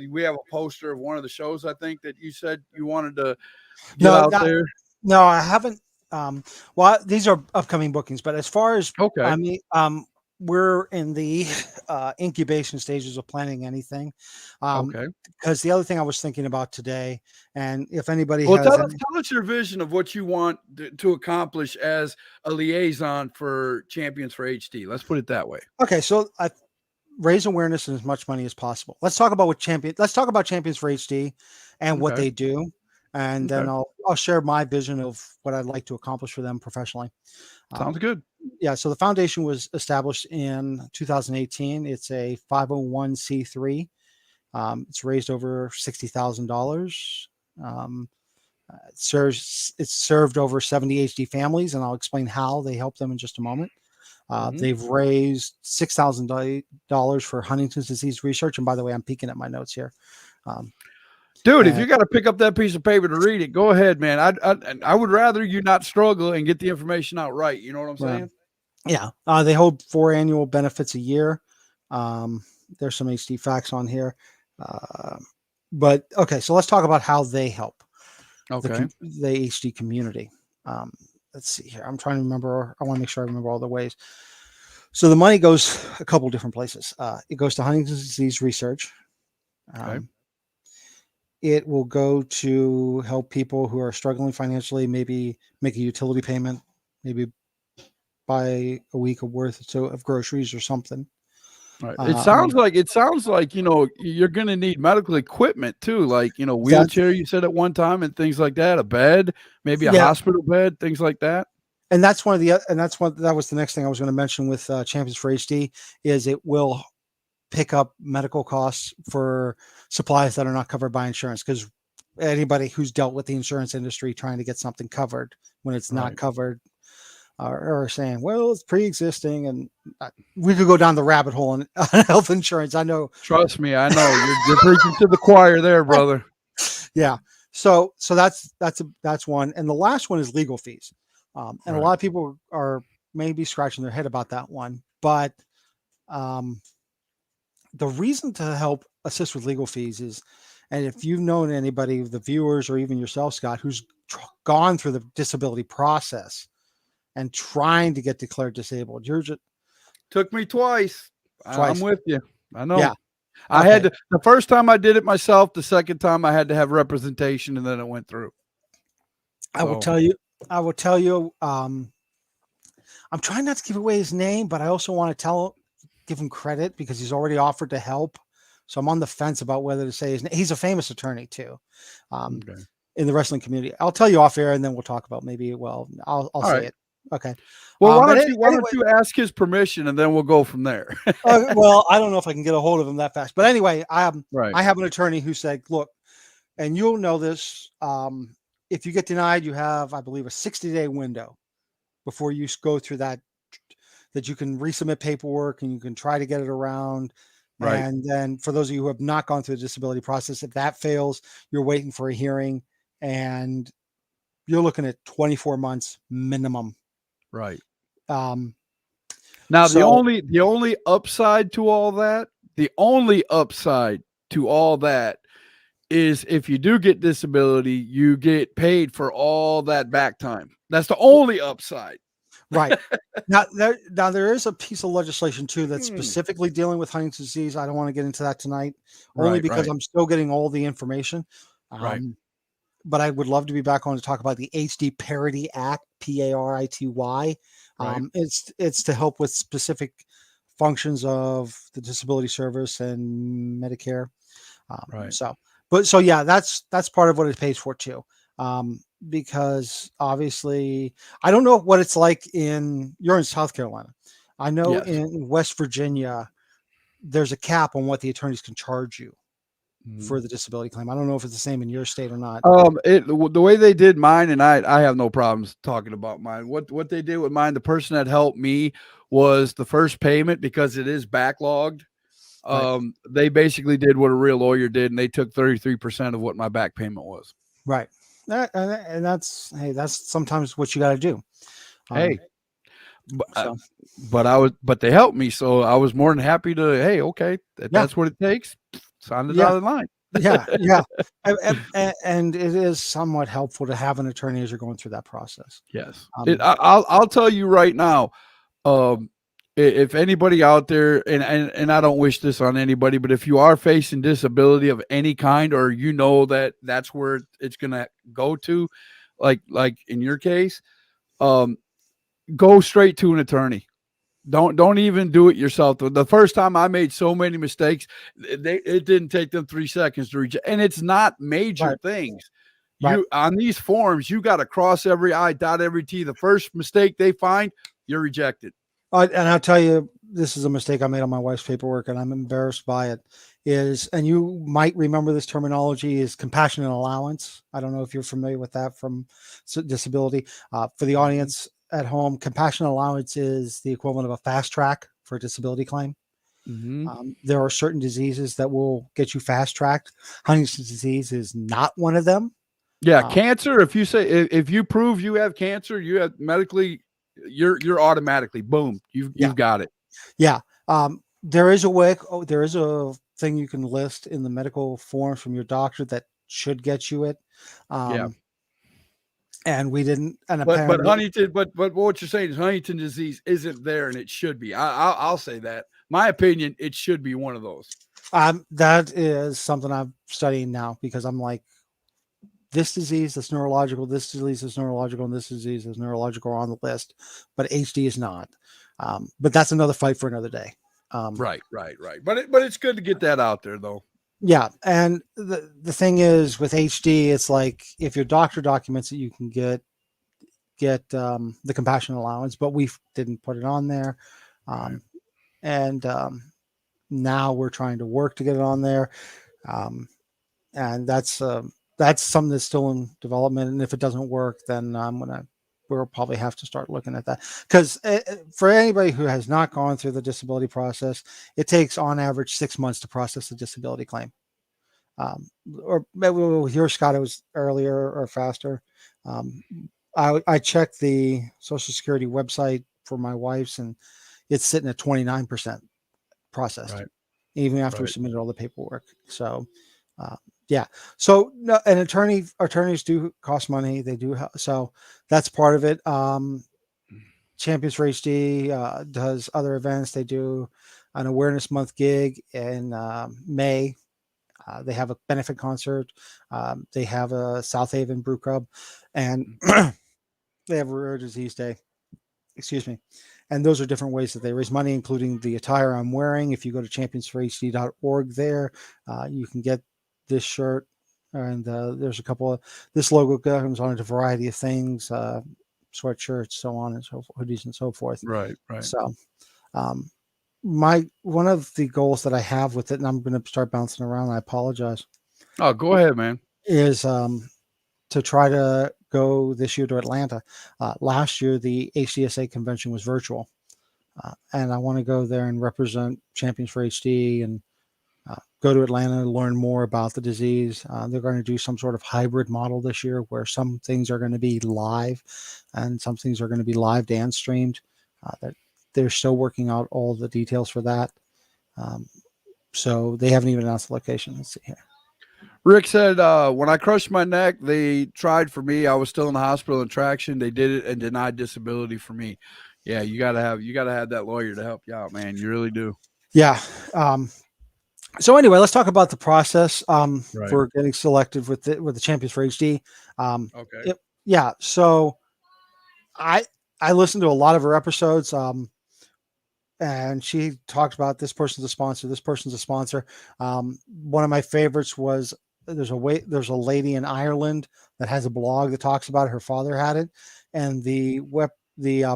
we have a poster of one of the shows, I think, that you said you wanted to get out there. No, I haven't. Well, these are upcoming bookings, but as far as I mean, we're in the incubation stages of planning anything. Because the other thing I was thinking about today, and if anybody has tell us your vision of what you want to accomplish as a liaison for Champions for HD. Let's put it that way. Okay, so I raise awareness and as much money as possible. Let's talk about Champions for HD and what they do. And then I'll share my vision of what I'd like to accomplish for them professionally. Sounds good. Yeah. So the foundation was established in 2018. It's a 501c3. It's raised over $60,000. It's served over 70 HD families, and I'll explain how they help them in just a moment. They've raised $6,000 for Huntington's disease research. And by the way, I'm peeking at my notes here. Dude, if you got to pick up that piece of paper to read it, go ahead, man. I would rather you not struggle and get the information out right. You know what I'm saying? Yeah. They hold 4 annual benefits a year. There's some HD facts on here. But okay, so let's talk about how they help the HD community. Let's see here. I'm trying to remember. I want to make sure I remember all the ways. So the money goes a couple different places. It goes to Huntington's disease research. It will go to help people who are struggling financially, maybe make a utility payment, maybe buy a week of worth of groceries or something. Right. It sounds like you're going to need medical equipment too, like wheelchair. You said at one time, and things like that. A bed, maybe a hospital bed, things like that. And that was the next thing I was going to mention with Champions for HD is it will pick up medical costs for supplies that are not covered by insurance, because anybody who's dealt with the insurance industry trying to get something covered when it's not covered or saying, well, it's pre-existing, and we could go down the rabbit hole on health insurance. I know. Trust me, I know you're preaching to the choir there, brother. Yeah. So that's one. And the last one is legal fees. And a lot of people are maybe scratching their head about that one, but the reason to help assist with legal fees is, and if you've known anybody, the viewers or even yourself, Scott, who's gone through the disability process and trying to get declared disabled, took me twice. I'm with you. I know. Yeah. I had to, the first time I did it myself, the second time I had to have representation, and then it went through. I will tell you, I'm trying not to give away his name, but I also want to give him credit because he's already offered to help. So I'm on the fence about whether to say his name. He's a famous attorney too, in the wrestling community. I'll tell you off air, and then we'll talk about I'll say it. Okay. Well, why don't you ask his permission, and then we'll go from there. Well, I don't know if I can get a hold of him that fast, but anyway, I have an attorney who said, look, and you'll know this, if you get denied, you have, I believe, a 60-day window before you go through that you can resubmit paperwork and you can try to get it around. Right. And then for those of you who have not gone through the disability process, if that fails, you're waiting for a hearing, and you're looking at 24 months minimum. Right. Now, the only upside to all that, is if you do get disability, you get paid for all that back time. That's the only upside. Right. Now there is a piece of legislation too that's Hmm. specifically dealing with Huntington's disease. I don't want to get into that tonight, only Right, because right. I'm still getting all the information. Right. But I would love to be back on to talk about the HD Parity Act, PARITY. Right. It's to help with specific functions of the disability service and Medicare. Right. So yeah, that's part of what it pays for too. Because obviously I don't know what it's like you're in South Carolina. I know Yes. in West Virginia, there's a cap on what the attorneys can charge you Mhm. for the disability claim. I don't know if it's the same in your state or not. The way they did mine, and I have no problems talking about mine. What they did with mine, the person that helped me was the first payment because it is backlogged. Right. They basically did what a real lawyer did, and they took 33% of what my back payment was. Right. And that's sometimes what you got to do. Hey, but, So but they helped me, so I was more than happy to. Hey, okay, that's what it takes. Sign the Yeah. dotted line. Yeah. And it is somewhat helpful to have an attorney as you're going through that process. Yes, I'll tell you right now. If anybody out there, and I don't wish this on anybody, but if you are facing disability of any kind, or you know that that's where it's going to go to, like in your case, go straight to an attorney. Don't even do it yourself. The first time I made so many mistakes, it didn't take them 3 seconds to reach it. And it's not major things. You on these forms, you got to cross every I, dot every T. The first mistake they find, you're rejected. And I'll tell you, this is a mistake I made on my wife's paperwork, and I'm embarrassed by it. And you might remember this terminology, is compassionate allowance. I don't know if you're familiar with that from disability. For the audience at home, compassionate allowance is the equivalent of a fast track for a disability claim. There are certain diseases that will get you fast tracked. Huntington's disease is not one of them. Yeah, cancer. If you prove you have cancer, you have medically. You're automatically boom. You've got it. Yeah. There is a way. There is a thing you can list in the medical forms from your doctor that should get you it. And we didn't. And but Huntington. But what you're saying is Huntington disease isn't there, and it should be. I'll say that. My opinion, it should be one of those. That is something I'm studying now, because I'm like, this disease is neurological, this disease is neurological, and this disease is neurological on the list, but HD is not. But that's another fight for another day. Right. But it's good to get that out there, though. Yeah, and the thing is with HD, it's like if your doctor documents it, you can get the compassionate allowance, but we didn't put it on there, and now we're trying to work to get it on there, and that's something that's still in development. And if it doesn't work, then we'll probably have to start looking at that, because for anybody who has not gone through the disability process, it takes on average 6 months to process a disability claim. Or maybe with your, Scott, it was earlier or faster. I checked the Social Security website for my wife's, and it's sitting at 29% processed, even after we submitted all the paperwork. So, yeah. So an attorneys do cost money. They do. So that's part of it. Champions for HD does other events. They do an awareness month gig in May. They have a benefit concert. They have a South Haven Brew Club, and they have a Rare Disease Day. Excuse me. And those are different ways that they raise money, including the attire I'm wearing. If you go to championsforhd.org there, you can get this shirt. And there's a couple of, this logo comes on a variety of things, sweatshirts, so on and so forth, hoodies and so forth. Right. So one of the goals that I have with it, and I'm going to start bouncing around, I apologize. Oh, go ahead, man. Is to try to go this year to Atlanta. Last year, the HDSA convention was virtual, and I want to go there and represent Champions for HD and go to Atlanta and learn more about the disease. They're going to do some sort of hybrid model this year where some things are going to be live and some things are going to be live and streamed. They're still working out all the details for that. So they haven't even announced the location. Let's see here. Rick said, when I crushed my neck, they tried for me. I was still in the hospital in traction. They did it and denied disability for me. Yeah, you gotta have that lawyer to help you out, man. You really do. Yeah. So anyway, let's talk about the process Right. for getting selected with the Champions for HD. Okay. Yeah. So I listened to a lot of her episodes. And she talked about this person's a sponsor, this person's a sponsor. One of my favorites was there's a lady in Ireland that has a blog that talks about it. Her father had it, and the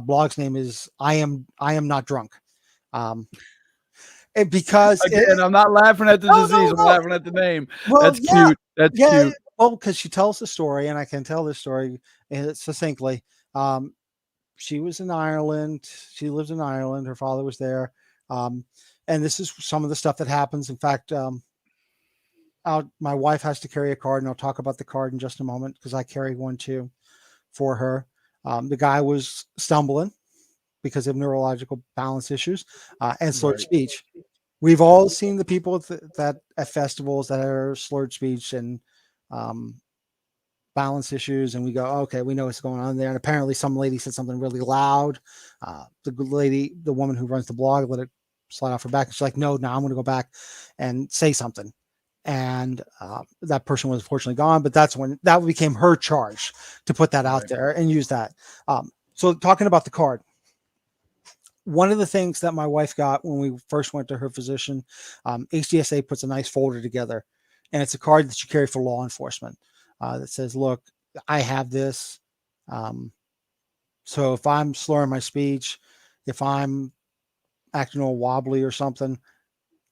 blog's name is I am not drunk. Because Again, I'm not laughing at the disease. I'm laughing at the name. Well, that's cute. That's cute. Well, because she tells the story, and I can tell this story succinctly. She was in Ireland. She lives in Ireland. Her father was there. And this is some of the stuff that happens. In fact, my wife has to carry a card, and I'll talk about the card in just a moment because I carry one too for her. The guy was stumbling because of neurological balance issues and slurred speech. We've all seen the people at festivals that are slurred speech and balance issues, and we go, okay, we know what's going on there. And apparently some lady said something really loud. The woman who runs the blog, let it slide off her back. And she's like, no, I'm going to go back and say something. And that person was unfortunately gone, but that's when that became her charge to put that out there and use that. So talking about the card, one of the things that my wife got when we first went to her physician, HDSA puts a nice folder together, and it's a card that you carry for law enforcement. That says, look, I have this. So if I'm slurring my speech, if I'm acting all wobbly or something,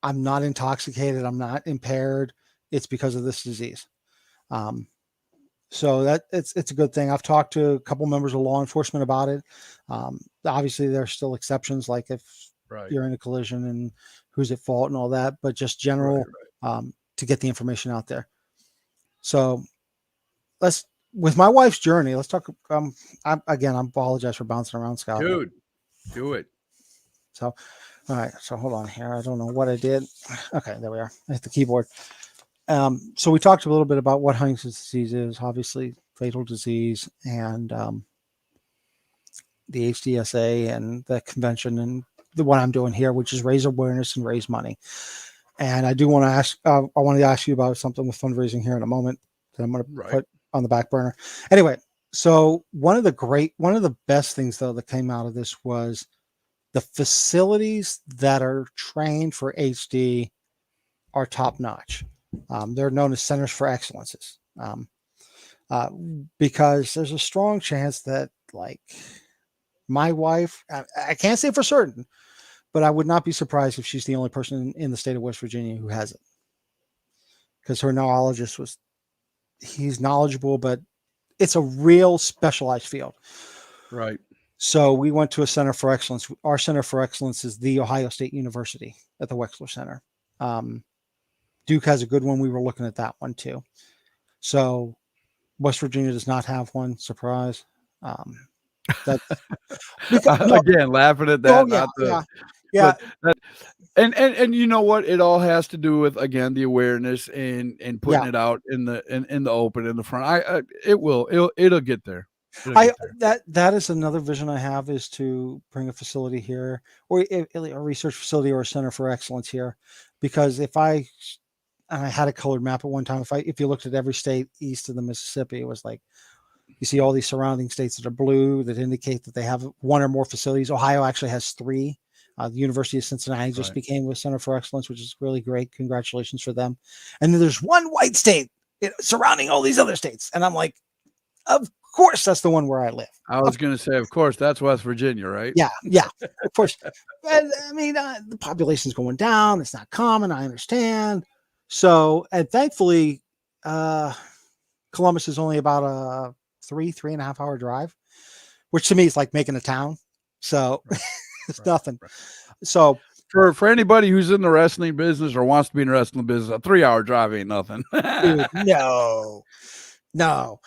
I'm not intoxicated, I'm not impaired. It's because of this disease. So that it's a good thing. I've talked to a couple members of law enforcement about it. Obviously there's still exceptions, like if you're in a collision and who's at fault and all that, but just general, to get the information out there. So with my wife's journey, let's talk. I apologize for bouncing around, Scott. Dude, do it. So, all right. So hold on here. I don't know what I did. Okay, there we are. I hit the keyboard. So we talked a little bit about what Huntington's disease is, obviously fatal disease, and the HDSA and the convention and what I'm doing here, which is raise awareness and raise money. And I do want to ask, I wanted to ask you about something with fundraising here in a moment that I'm going to put on the back burner. Anyway, so one of the best things though that came out of this was the facilities that are trained for HD are top notch. They're known as centers for excellences, because there's a strong chance that, like, my wife, I can't say for certain, but I would not be surprised if she's the only person in the state of West Virginia who has it, because her neurologist he's knowledgeable, but it's a real specialized field. Right. So we went to a center for excellence. Our center for excellence is the Ohio State University at the Wexler Center. Duke has a good one. We were looking at that one too. So West Virginia does not have one. Surprise. Again, laughing at that. And you know what? It all has to do with, again, the awareness and putting it out in the open, in the front. It'll get there. That is another vision I have, is to bring a facility here, or a research facility or a center for excellence here, because I had a colored map at one time. If you looked at every state east of the Mississippi, it was like, you see all these surrounding states that are blue that indicate that they have one or more facilities. Ohio actually has 3. The University of Cincinnati just became a center for excellence, which is really great. Congratulations for them. And then there's one white state surrounding all these other states. And I'm like, of course, that's the one where I live. I was going to say, of course, that's West Virginia, right? Yeah, of course. And, I mean, the population's going down. It's not common. I understand. So, and thankfully, Columbus is only about a 3.5 hour drive, which to me is like making a town. So it's nothing. So for anybody who's in the wrestling business or wants to be in the wrestling business, a 3-hour drive ain't nothing. Dude, no. All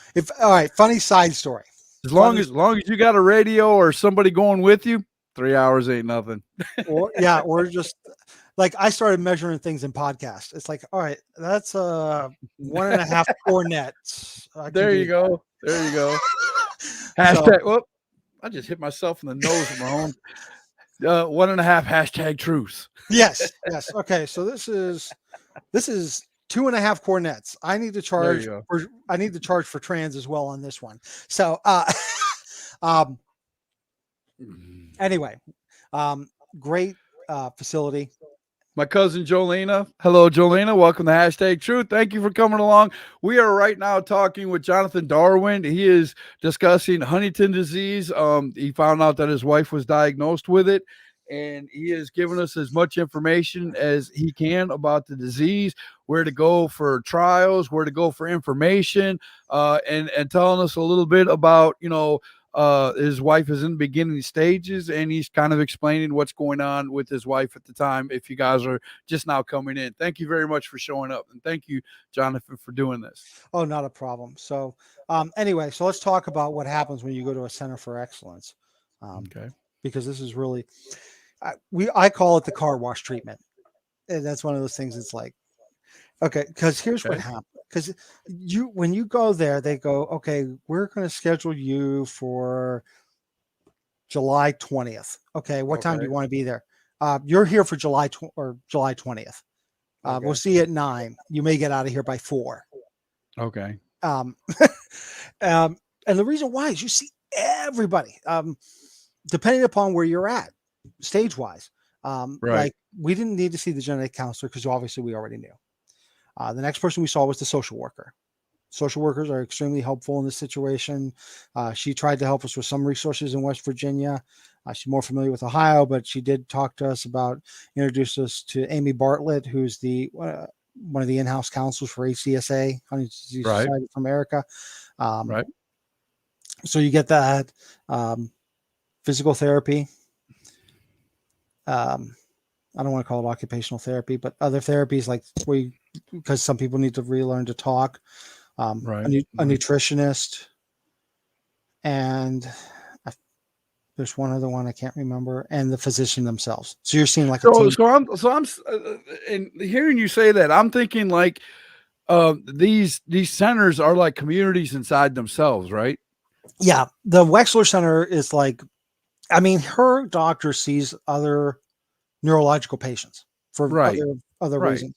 right, funny side story. As long as you got a radio or somebody going with you, 3 hours ain't nothing. or just like I started measuring things in podcasts. It's like, all right, that's 1.5 cornets. There you go. There you go. Hashtag. Whoop. I just hit myself in the nose with my own 1.5 hashtag truth. Yes. Yes. Okay. So this is 2.5 cornets. I need to charge for trans as well on this one. So anyway, great facility. My cousin Jolena. Hello, Jolena. Welcome to Hashtag Truth. Thank you for coming along. We are right now talking with Jonathan Darwin. He is discussing Huntington disease. He found out that his wife was diagnosed with it, and he has given us as much information as he can about the disease, where to go for trials, where to go for information, and telling us a little bit about, his wife is in the beginning stages, and he's kind of explaining what's going on with his wife at the time. If you guys are just now coming in, thank you very much for showing up, and thank you, Jonathan, for doing this. Oh, not a problem. So anyway, so let's talk about what happens when you go to a center for excellence. Okay. Because this is really, I call it the car wash treatment. And that's one of those things. It's like, okay, because here's what happened. Because when you go there, they go, okay, we're going to schedule you for July 20th. Okay, what time do you want to be there? You're here for July 20th. We'll see you at 9. You may get out of here by 4. Okay. And the reason why is you see everybody, depending upon where you're at, stage wise. Like we didn't need to see the genetic counselor because obviously we already knew. The next person we saw was the social worker. Social workers are extremely helpful in this situation. She tried to help us with some resources in West Virginia. She's more familiar with Ohio, but she did talk to us about, introduce us to Amy Bartlett, who's the one of the in-house counsels for HDSA, Huntington's Disease Society of America. So you get that physical therapy. I don't want to call it occupational therapy, but other therapies like because some people need to relearn to talk. A nutritionist, and there's one other one I can't remember, and the physician themselves. So you're seeing like I'm and hearing you say that, I'm thinking like these centers are like communities inside themselves, right? Yeah, the Wexler Center is like, I mean, her doctor sees other neurological patients for other reasons,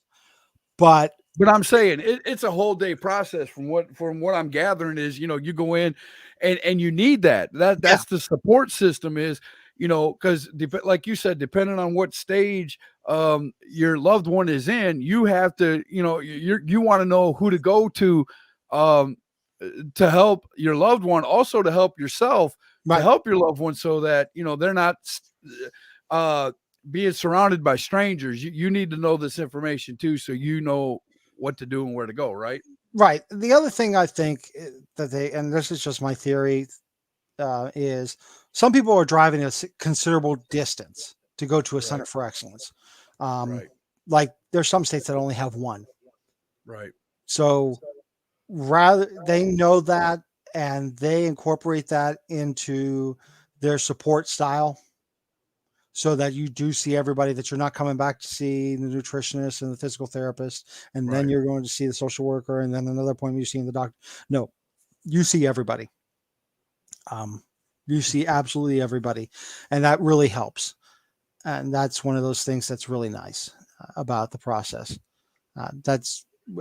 but I'm saying it's a whole day process. From what I'm gathering is, you go in and you need that's the support system is, because like you said, depending on what stage your loved one is in, you have to, you want to know who to go to help your loved one, also to help yourself, to help your loved one, so that they're not being surrounded by strangers. You need to know this information too, so you know what to do and where to go, right? Right. The other thing I think that and this is just my theory, is some people are driving a considerable distance to go to a center for excellence. Like there's some states that only have one. Right. So they know that, and they incorporate that into their support style, so that you do see everybody, that you're not coming back to see the nutritionist and the physical therapist, and then you're going to see the social worker, and then another point you're seeing the doctor. No, you see everybody. You see absolutely everybody, and that really helps. And that's one of those things that's really nice about the process.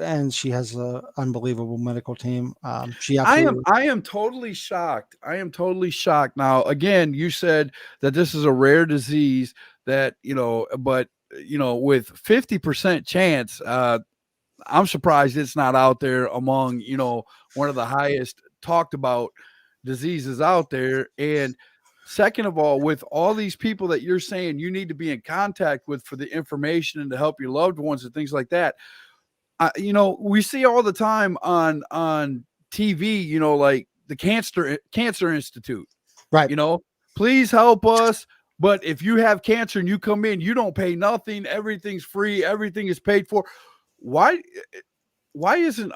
And she has an unbelievable medical team. I am totally shocked. I am totally shocked. Now, again, you said that this is a rare disease that, but with 50% chance, I'm surprised it's not out there among, one of the highest talked about diseases out there. And second of all, with all these people that you're saying you need to be in contact with for the information and to help your loved ones and things like that, we see all the time on TV, like the Cancer Institute, right? Please help us. But if you have cancer and you come in, you don't pay nothing. Everything's free. Everything is paid for. Why isn't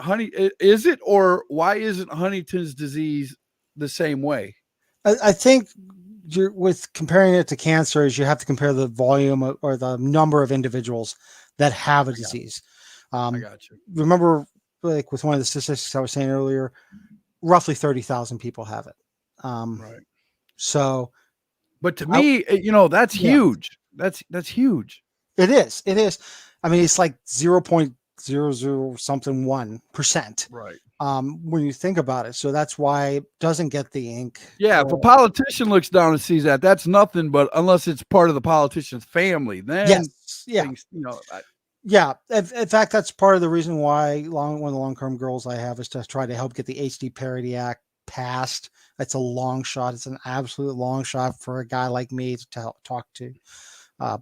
why isn't Huntington's disease the same way? I think you're with comparing it to cancer is you have to compare the volume or the number of individuals that have a disease. I got you. Remember, like with one of the statistics I was saying earlier, roughly 30,000 people have it. Right. So, but to me, that's huge. That's huge. It is. It is. I mean, it's like 0.00 something 1%. Right. When you think about it. So that's why it doesn't get the ink. Yeah. If a politician looks down and sees that, that's nothing. But unless it's part of the politician's family, then yes. Yeah. Things, yeah. In fact, that's part of the reason why one of the long-term goals I have is to try to help get the HD Parity Act passed. It's a long shot. It's an absolute long shot for a guy like me to talk to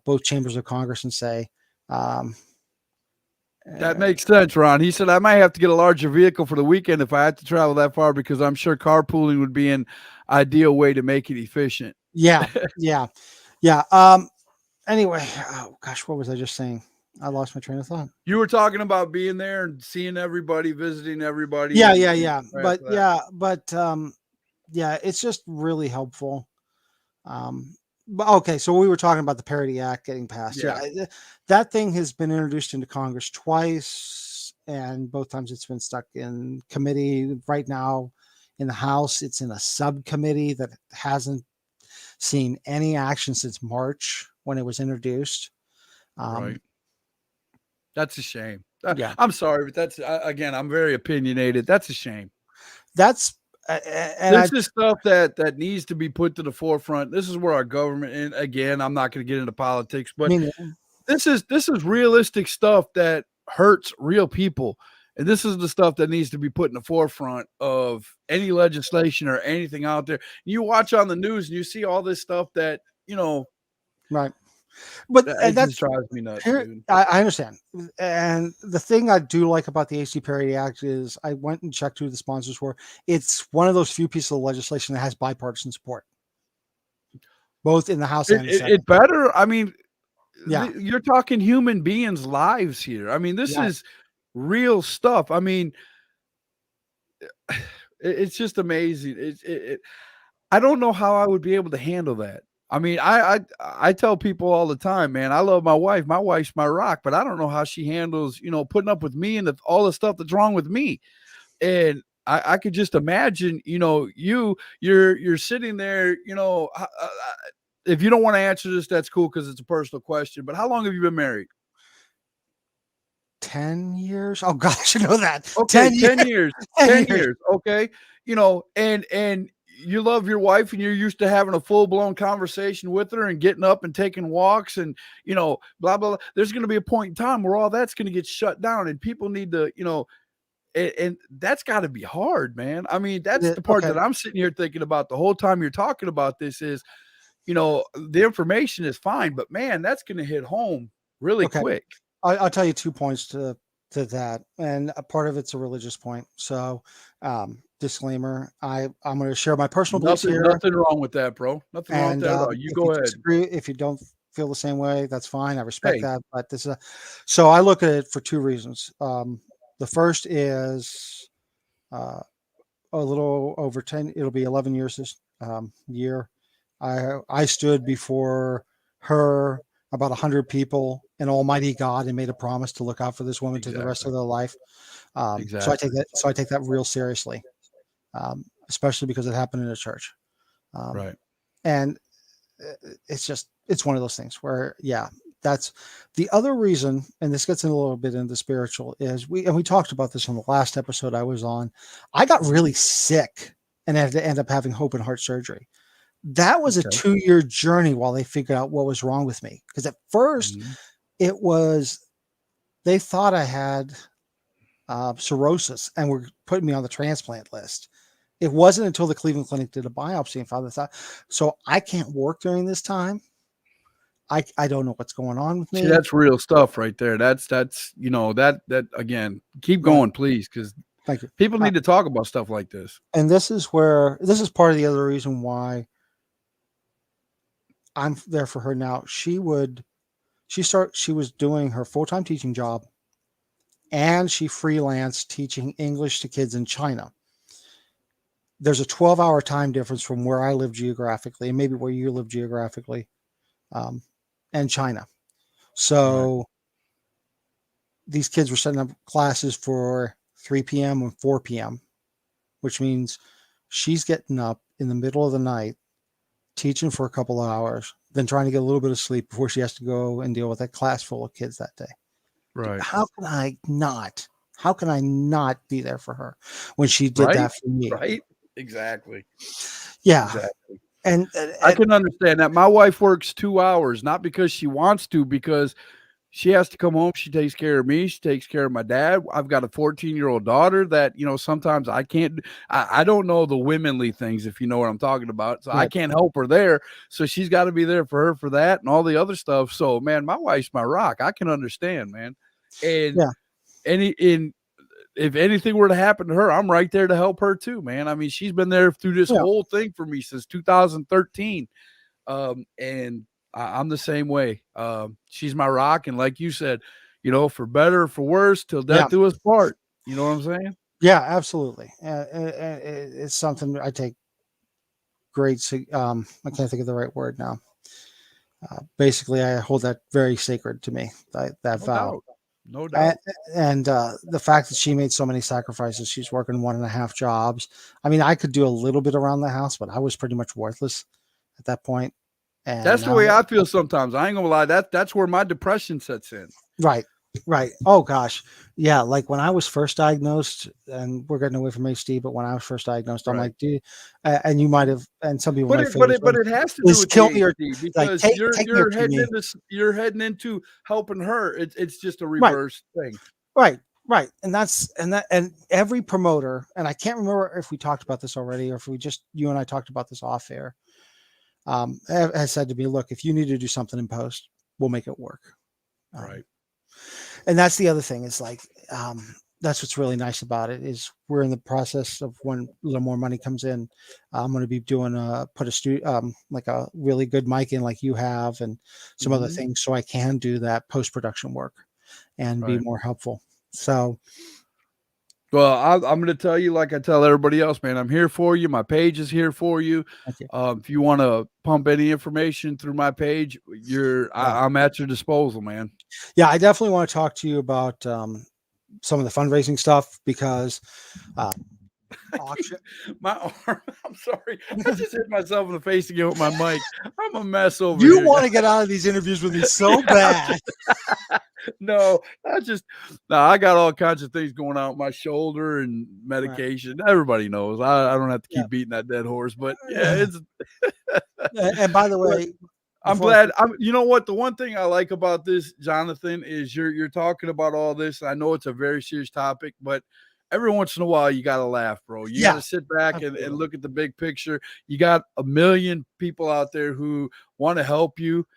both chambers of Congress and say, that makes sense, Ron. He said, I might have to get a larger vehicle for the weekend if I had to travel that far, because I'm sure carpooling would be an ideal way to make it efficient. Yeah. Yeah. Yeah. Anyway, oh gosh, what was I just saying? I lost my train of thought. You were talking about being there and seeing everybody, visiting everybody. Yeah. But it's just really helpful. But okay, so we were talking about the Parity Act getting passed. Yeah, that thing has been introduced into Congress twice, and both times it's been stuck in committee. Right now, in the House, it's in a subcommittee that hasn't seen any action since March when it was introduced. Right. That's a shame. Yeah, I'm sorry, but that's again, I'm very opinionated. That's a shame. That's. This is stuff that needs to be put to the forefront. This is where our government, and again, I'm not going to get into politics, but this is realistic stuff that hurts real people. And this is the stuff that needs to be put in the forefront of any legislation or anything out there. You watch on the news and you see all this stuff that, right. But that just drives me nuts, dude. I understand. And the thing I do like about the HD Parity Act is I went and checked who the sponsors were. It's one of those few pieces of legislation that has bipartisan support, both in the House and the Senate. It better. I mean, you're talking human beings' lives here. I mean, this is real stuff. I mean, it's just amazing. I don't know how I would be able to handle that. I mean, I tell people all the time, man, I love my wife. My wife's my rock, but I don't know how she handles, putting up with me and all the stuff that's wrong with me. And I could just imagine, you're sitting there, if you don't want to answer this, that's cool, because it's a personal question. But how long have you been married? 10 years. Oh gosh, I know that. Okay, 10 years. 10 years. Okay. And you love your wife and you're used to having a full-blown conversation with her and getting up and taking walks and, blah, blah, blah. There's going to be a point in time where all that's going to get shut down, and people need to, and that's got to be hard, man. I mean, that's the part that I'm sitting here thinking about the whole time you're talking about this is, the information is fine, but man, that's going to hit home really quick. I'll tell you 2 points to that. And a part of it's a religious point. So, disclaimer, I'm going to share my personal beliefs here. Nothing wrong with that, bro. Nothing wrong with that at all. You go ahead. If you don't feel the same way, that's fine. I respect that. But so I look at it for 2 reasons. The first is a little over 10. It'll be 11 years this year. I stood before her, about 100 people, and Almighty God, and made a promise to look out for this woman to the rest of their life. So I take that real seriously, especially because it happened in a church. Right. And it's one of those things where, that's the other reason. And this gets in a little bit into spiritual is we talked about this on the last episode I was on. I got really sick and had to end up having open heart surgery. That was a 2-year journey while they figured out what was wrong with me. Because at first they thought I had cirrhosis and were putting me on the transplant list. It wasn't until the Cleveland Clinic did a biopsy and found this out. So I can't work during this time. I don't know what's going on with me. See, that's real stuff right there. That's that again, keep going, please. Because thank you. People need to talk about stuff like this. And this is part of the other reason why I'm there for her now. She was doing her full-time teaching job, and she freelanced teaching English to kids in China. there's a 12-hour time difference from where I live geographically and maybe where you live geographically, and China. So these kids were setting up classes for 3 p.m. and 4 p.m., which means she's getting up in the middle of the night, teaching for a couple of hours, then trying to get a little bit of sleep before she has to go and deal with a class full of kids that day. Right. How can I not be there for her when she did that for me? Right. Exactly. Yeah. Exactly. And I can understand that. My wife works 2 hours, not because she wants to, because she has to come home. She takes care of me. She takes care of my dad. I've got a 14-year-old daughter that, sometimes I can't, I don't know the womanly things, if you know what I'm talking about. So I can't help her there. So she's got to be there for her for that and all the other stuff. So, man, my wife's my rock. I can understand, man. And if anything were to happen to her, I'm right there to help her too, man. I mean, she's been there through this whole thing for me since 2013. And I'm the same way. She's my rock. And like you said, for better or for worse, till death do us part. You know what I'm saying? Yeah, absolutely. It's something I take great. I can't think of the right word now. Basically, I hold that very sacred to me, that vow. No doubt. And the fact that she made so many sacrifices, she's working 1.5 jobs. I mean, I could do a little bit around the house, but I was pretty much worthless at that point. And that's the way I feel sometimes. I ain't gonna lie. That's where my depression sets in. Right. Oh gosh. Yeah. Like when I was first diagnosed, and we're getting away from HD, but when I was first diagnosed, I'm like, dude, and you might have, and some people might but it has to do with kill me or because you're heading into helping her. It's just a reverse thing. Right. And every promoter, and I can't remember if we talked about this already or if you and I talked about this off air, has said to me, look, if you need to do something in post, we'll make it work. Right. And that's the other thing is like, that's what's really nice about it is we're in the process of when a little more money comes in. I'm going to be doing like a really good mic in like you have and some other things. So I can do that post-production work and be more helpful. So, well, I'm going to tell you, like I tell everybody else, man, I'm here for you. My page is here for you. If you want to pump any information through my page, I'm at your disposal, man. Yeah, I definitely want to talk to you about some of the fundraising stuff because auction. My arm, I'm sorry. I just hit myself in the face again with my mic. I'm a mess over here. You want to get out of these interviews with me so bad. No, I got all kinds of things going on with my shoulder and medication. Right. Everybody knows. I don't have to keep beating that dead horse, but it's. And by the way, I'm glad. You know what? The one thing I like about this, Jonathan, is you're talking about all this. I know it's a very serious topic, but every once in a while you got to laugh, bro. You got to sit back and look at the big picture. You got a million people out there who want to help you.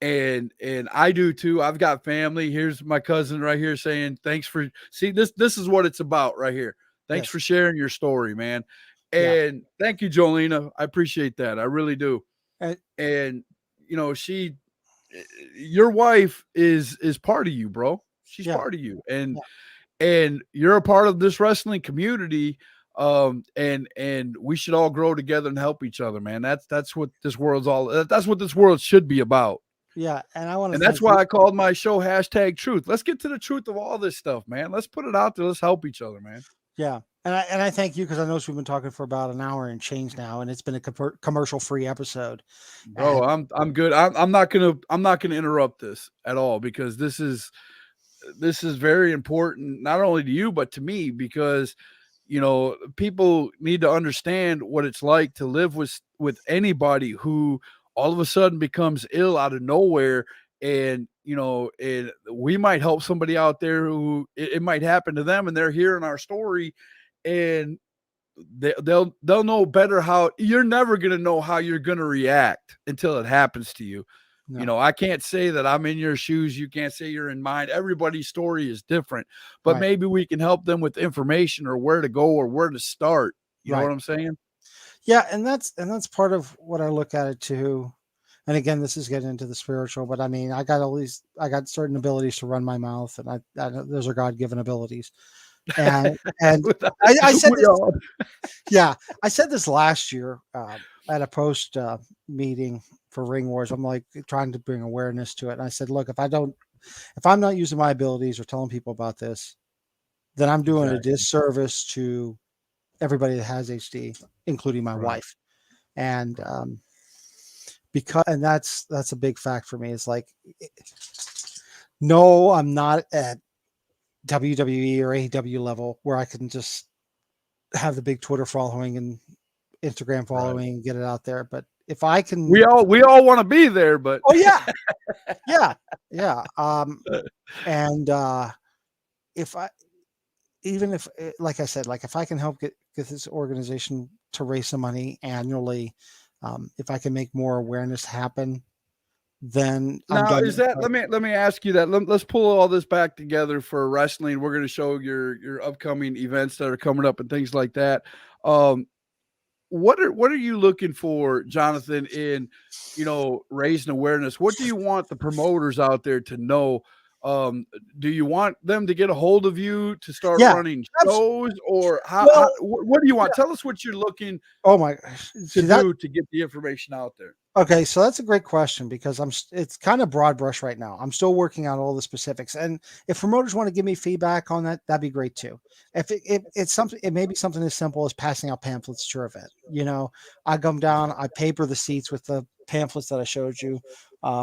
And I do too. I've got family. Here's my cousin right here saying, thanks for this is what it's about right here. Thanks for sharing your story, man. And thank you, Jolena. I appreciate that. I really do. And your wife is part of you, bro. She's part of you. And you're a part of this wrestling community. And we should all grow together and help each other, man. That's what this world should be about. Yeah, and that's why I called my show #Truth. Let's get to the truth of all this stuff, man. Let's put it out there. Let's help each other, man. Yeah, and I thank you because I know we've been talking for about an hour and change now, and it's been a commercial-free episode. Bro, I'm good. I'm not gonna interrupt this at all because this is very important not only to you but to me because people need to understand what it's like to live with anybody who all of a sudden becomes ill out of nowhere. And, and we might help somebody out there who it might happen to them and they're hearing our story and they'll know better how you're never going to know how you're going to react until it happens to you. No. I can't say that I'm in your shoes. You can't say you're in mine. Everybody's story is different, but maybe we can help them with information or where to go or where to start. You know what I'm saying? Yeah. And that's part of what I look at it too. And again, this is getting into the spiritual, but I mean, I got certain abilities to run my mouth and I those are God-given abilities. And I said this, yeah, I said this last year at a post meeting for Ring Wars. I'm like trying to bring awareness to it. And I said, look, if I'm not using my abilities or telling people about this, then I'm doing a disservice to everybody that has HD, including my wife. And that's a big fact for me. It's like, no, I'm not at WWE or AEW level where I can just have the big Twitter following and Instagram following and get it out there. But if I can, we all want to be there, but yeah. And if I, even if, like I said, like if I can help get this organization to raise some money annually, if I can make more awareness happen, then now is that, let me ask you that. Let's pull all this back together for wrestling. We're going to show your upcoming events that are coming up and things like that. What are you looking for, Jonathan, in, raising awareness? What do you want the promoters out there to know? Do you want them to get a hold of you to start running shows, or what do you want? Tell us what you're looking to get the information out there. Okay, so that's a great question because it's kind of broad brush right now. I'm still working out all the specifics, and if promoters want to give me feedback on that, that'd be great too. If it's something, it may be something as simple as passing out pamphlets to your event. I come down, I paper the seats with the pamphlets that I showed you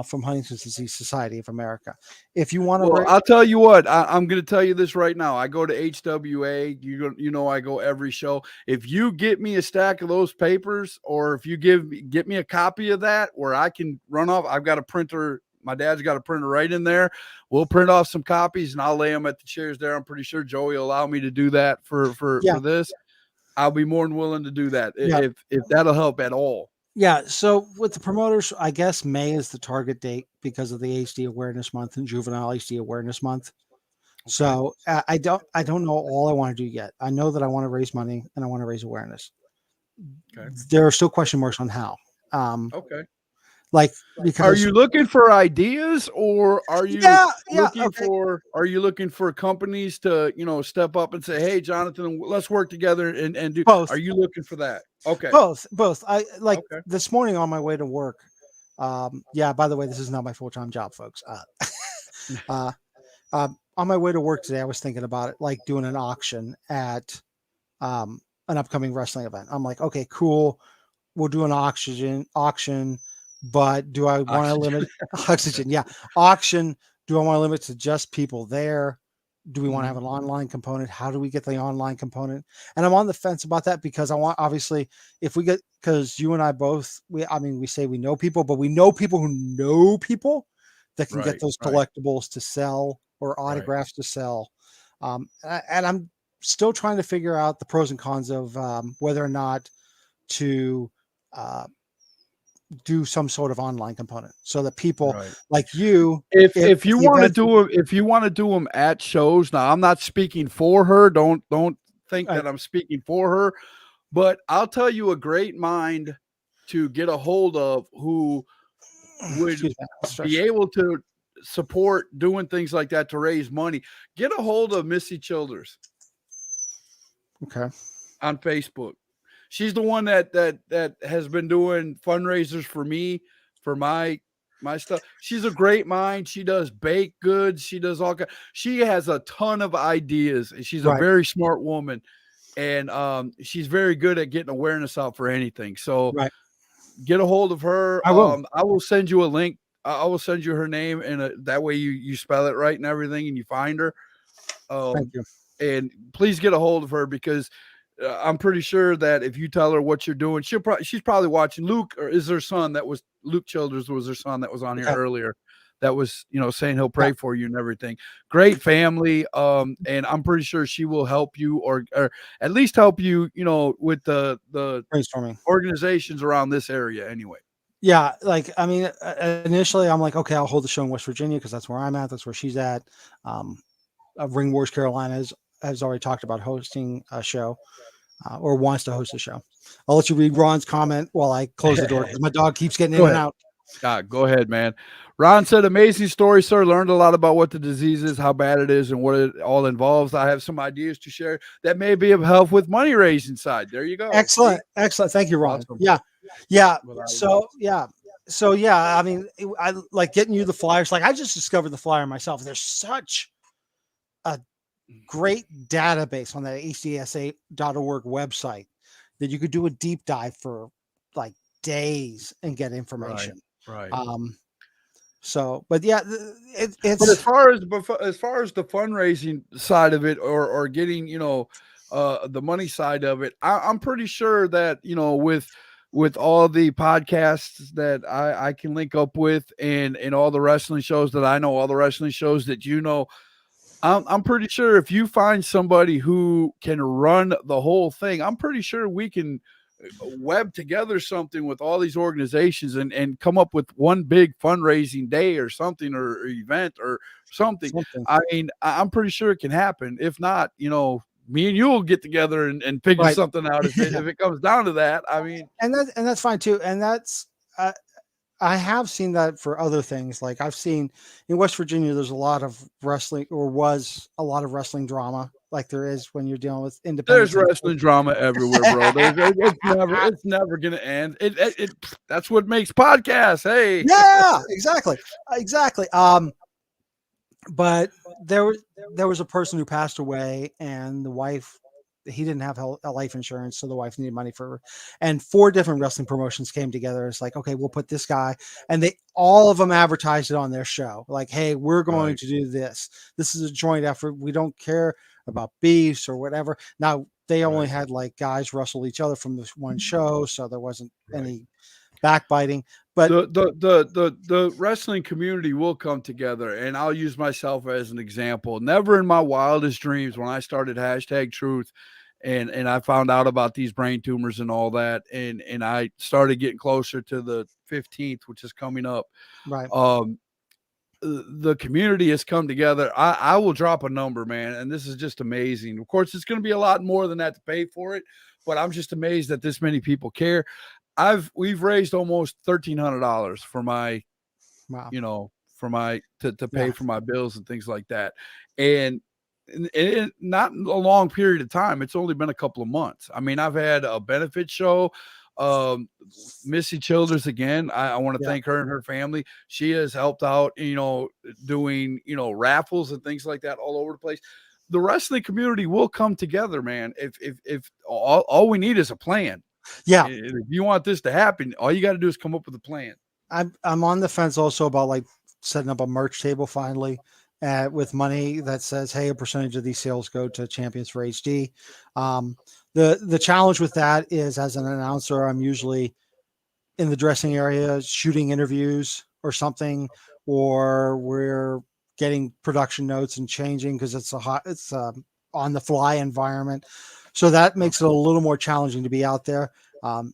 from Huntington's Disease Society of America. If you want to, I'll tell you what, I'm going to tell you this right now. I go to HWA. I go every show. If you get me a stack of those papers, or if you get me a copy of that where I can run off, I've got a printer. My dad's got a printer right in there. We'll print off some copies and I'll lay them at the chairs there. I'm pretty sure Joey will allow me to do that for this. I'll be more than willing to do that if that'll help at all. Yeah. So with the promoters, I guess May is the target date because of the HD Awareness Month and Juvenile HD Awareness Month. Okay. So I don't know all I want to do yet. I know that I want to raise money and I want to raise awareness. Okay. There are still question marks on how. Okay. Like, because are you looking for ideas, or are you are you looking for companies to, step up and say, hey, Jonathan, let's work together and do both? Are you looking for that? Okay. Both. I this morning on my way to work. By the way, this is not my full-time job, folks. On my way to work today, I was thinking about it, like doing an auction at an upcoming wrestling event. I'm like, okay, cool. We'll do an auction. But do I want to limit oxygen? Yeah. Auction. Do I want to limit to just people there? Do we want to have an online component? How do we get the online component? And I'm on the fence about that because I want, obviously, because you and I both, we say we know people, but we know people who know people that can get those collectibles to sell or autographs to sell. And I'm still trying to figure out the pros and cons of whether or not to, do some sort of online component so that people like you, if you want to do them at shows. Now, I'm not speaking for her. Don't think that I'm speaking for her, but I'll tell you a great mind to get a hold of who would be able to support doing things like that to raise money. Get a hold of Missy Childers. Okay. On Facebook. She's the one that has been doing fundraisers for me, for my stuff. She's a great mind. She does baked goods. She does she has a ton of ideas, and she's a very smart woman, and she's very good at getting awareness out for anything. So get a hold of her. I will. I will send you a link. I will send you her name, and that way you spell it right and everything, and you find her. Thank you. And please get a hold of her, because I'm pretty sure that if you tell her what you're doing, she's probably watching. Luke, or is her son Luke Childers was her son that was on here earlier, that was, saying he'll pray for you and everything. Great family. And I'm pretty sure she will help you, or at least help you, with the brainstorming organizations around this area anyway. Yeah. Initially I'm like, okay, I'll hold the show in West Virginia because that's where I'm at. That's where she's at. Ring Wars Carolina has already talked about hosting a show. Or wants to host a show. I'll let you read Ron's comment while I close the door because my dog keeps getting in and out. Go ahead, man. Ron said, amazing story, sir. Learned a lot about what the disease is, how bad it is, and what it all involves. I have some ideas to share that may be of help with money raising side. There you go. Excellent. See? Excellent. Thank you, Ron. Awesome. Yeah. Yeah. So yeah, I mean, I like getting you the flyers. Like I just discovered the flyer myself. There's such a great database on that hdsa.org website that you could do a deep dive for like days and get information. Right. So, but yeah, it's. But as far as the fundraising side of it, or getting, the money side of it, I'm pretty sure that, with all the podcasts that I can link up with, and all the wrestling shows that I know, all the wrestling shows that I'm pretty sure if you find somebody who can run the whole thing, I'm pretty sure we can web together something with all these organizations and come up with one big fundraising day or something, or event or something. I mean, I'm pretty sure it can happen. If not, me and you will get together and figure something out if it comes down to that. I mean, and that's fine too. And that's, I have seen that for other things. Like I've seen in West Virginia, there's a lot of wrestling, or was a lot of wrestling drama, like there is when you're dealing with independent. There's wrestling drama everywhere, bro. It's never gonna end. That's what makes podcasts. Hey, yeah, exactly. But there was a person who passed away, and the wife, he didn't have life insurance, so the wife needed money and 4 different wrestling promotions came together. It's like, okay, we'll put this guy, and all of them advertised it on their show. Like, hey, we're going to do this. This is a joint effort. We don't care about beefs or whatever. Now they only had like guys wrestle each other from this one show, so there wasn't any backbiting. But the wrestling community will come together, and I'll use myself as an example. Never in my wildest dreams, when I started #Truth, and I found out about these brain tumors and all that, and I started getting closer to the 15th, which is coming up. Right. The community has come together. I will drop a number, man, and this is just amazing. Of course, it's going to be a lot more than that to pay for it, but I'm just amazed that this many people care. We've raised almost $1,300 for my, to pay for my bills and things like that. And not a long period of time. It's only been a couple of months. I mean, I've had a benefit show. Missy Childers again. I want to thank her and her family. She has helped out, doing, raffles and things like that all over the place. The wrestling community will come together, man. If all we need is a plan. Yeah. If you want this to happen, all you got to do is come up with a plan. I'm on the fence also about like setting up a merch table finally, with money that says, hey, a percentage of these sales go to Champions for HD. The challenge with that is, as an announcer, I'm usually in the dressing area shooting interviews or something, or we're getting production notes and changing because it's on the fly environment. So that makes it a little more challenging to be out there.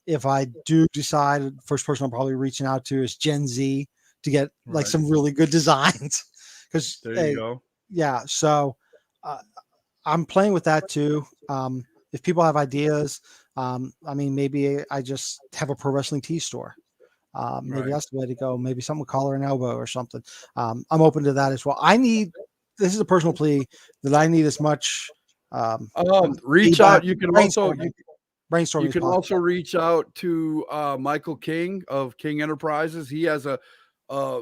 If I do decide, first person I'm probably reaching out to is Gen Z to get like some really good designs. Because there you go. Yeah. So I'm playing with that too. If people have ideas, I mean, maybe I just have a pro wrestling tee store. Maybe that's the way to go. Maybe something with collar and elbow or something. I'm open to that as well. This is a personal plea that I need as much. Reach out. You can also brainstorm. You can also reach out to Michael King of King Enterprises. He has a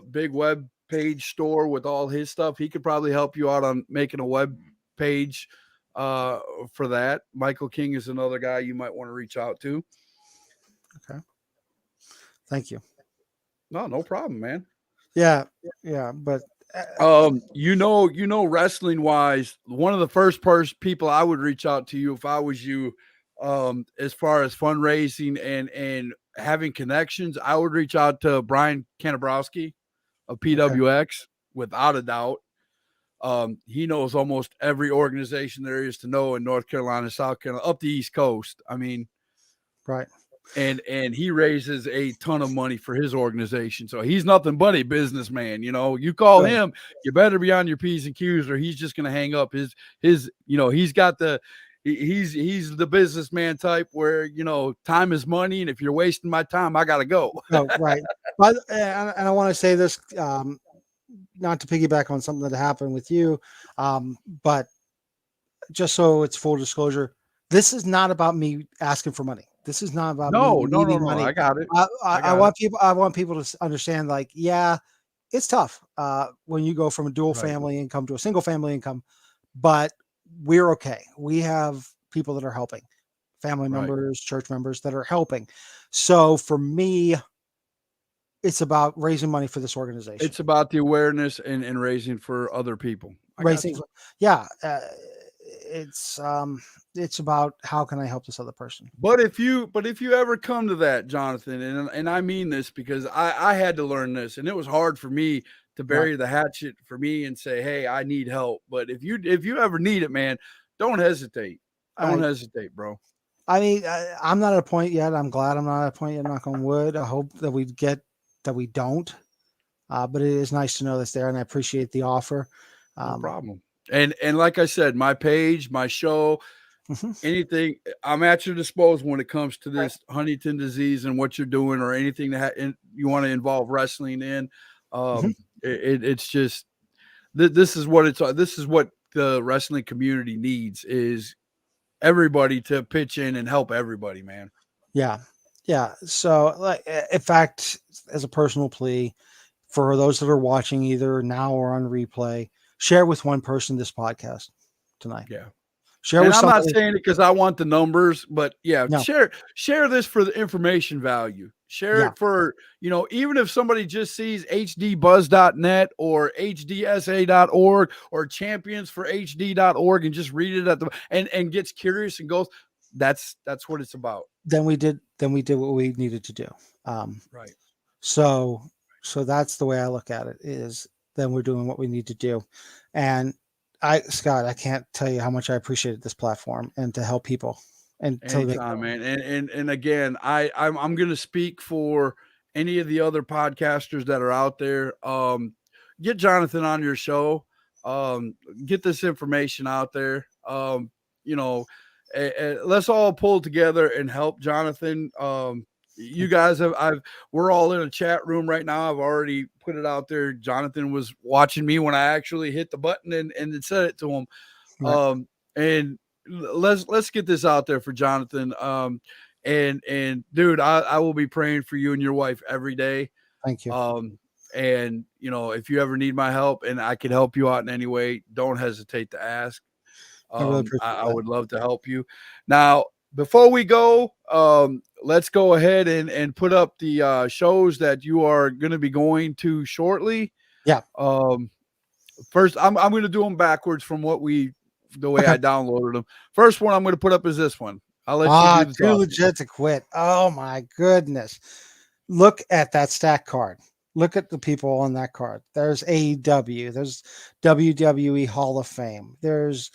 big web page store with all his stuff. He could probably help you out on making a web page for that. Michael King is another guy you might want to reach out to. Okay. Thank you. No problem, man. Yeah. But wrestling wise, one of the first people I would reach out to you if I was you, as far as fundraising and having connections, I would reach out to Brian Kanabrowski of PWX without a doubt. He knows almost every organization there is to know in North Carolina, South Carolina, up the East Coast. I mean, right. And he raises a ton of money for his organization. So he's nothing but a businessman. You call him, you better be on your P's and Q's, or he's just going to hang up his, he's got the he's the businessman type where, time is money, and if you're wasting my time, I gotta go. Oh, right. But and I want to say this, not to piggyback on something that happened with you, but just so it's full disclosure, this is not about me asking for money. This is not about me needing money. I got it. I want people to understand, like, yeah, it's tough when you go from a dual family income to a single family income, but we're okay. We have people that are helping, family members, church members that are helping. So for me, it's about raising money for this organization. It's about the awareness and raising for other people. It's about how can I help this other person. But if you ever come to that, Jonathan, and I mean this because I had to learn this, and it was hard for me to bury the hatchet for me and say, hey, I need help. But if you ever need it, man, don't hesitate. Don't hesitate, bro. I mean, I'm not at a point yet. I'm glad I'm not at a point yet. Knock on wood. I hope that we don't. But it is nice to know that's there, and I appreciate the offer. No problem. And like I said, my page, my show, anything, I'm at your disposal when it comes to this Huntington disease and what you're doing, or anything that you want to involve wrestling in. It's just this is what the wrestling community needs, is everybody to pitch in and help everybody, man. Yeah. So, like, in fact, as a personal plea for those that are watching either now or on replay, share with one person this podcast tonight. Yeah. Share and with I'm somebody. not saying it because I want the numbers, but No. share this for the information value. Share it for, even if somebody just sees hdbuzz.net or hdsa.org or championsforhd.org and just read it and gets curious and goes, that's what it's about. Then we did what we needed to do. Right. So that's the way I look at it, is then we're doing what we need to do. And Scott, I can't tell you how much I appreciated this platform and to help people. And anytime, man. And again, I'm going to speak for any of the other podcasters that are out there. Get Jonathan on your show. Get this information out there. Let's all pull together and help Jonathan. You guys we're all in a chat room right now. I've already put it out there. Jonathan was watching me when I actually hit the button and said it to him. Right. And let's get this out there for Jonathan. And dude, I will be praying for you and your wife every day. Thank you. And if you ever need my help and I can help you out in any way, don't hesitate to ask. I would love to help you. Now, before we go, let's go ahead and put up the shows that you are going to be going to shortly. Yeah. First, I'm going to do them backwards from the way I downloaded them. First one I'm going to put up is this one. I'll let you do the too legit to quit. Oh my goodness. Look at that stack card. Look at the people on that card. There's AEW. There's WWE Hall of Fame. There's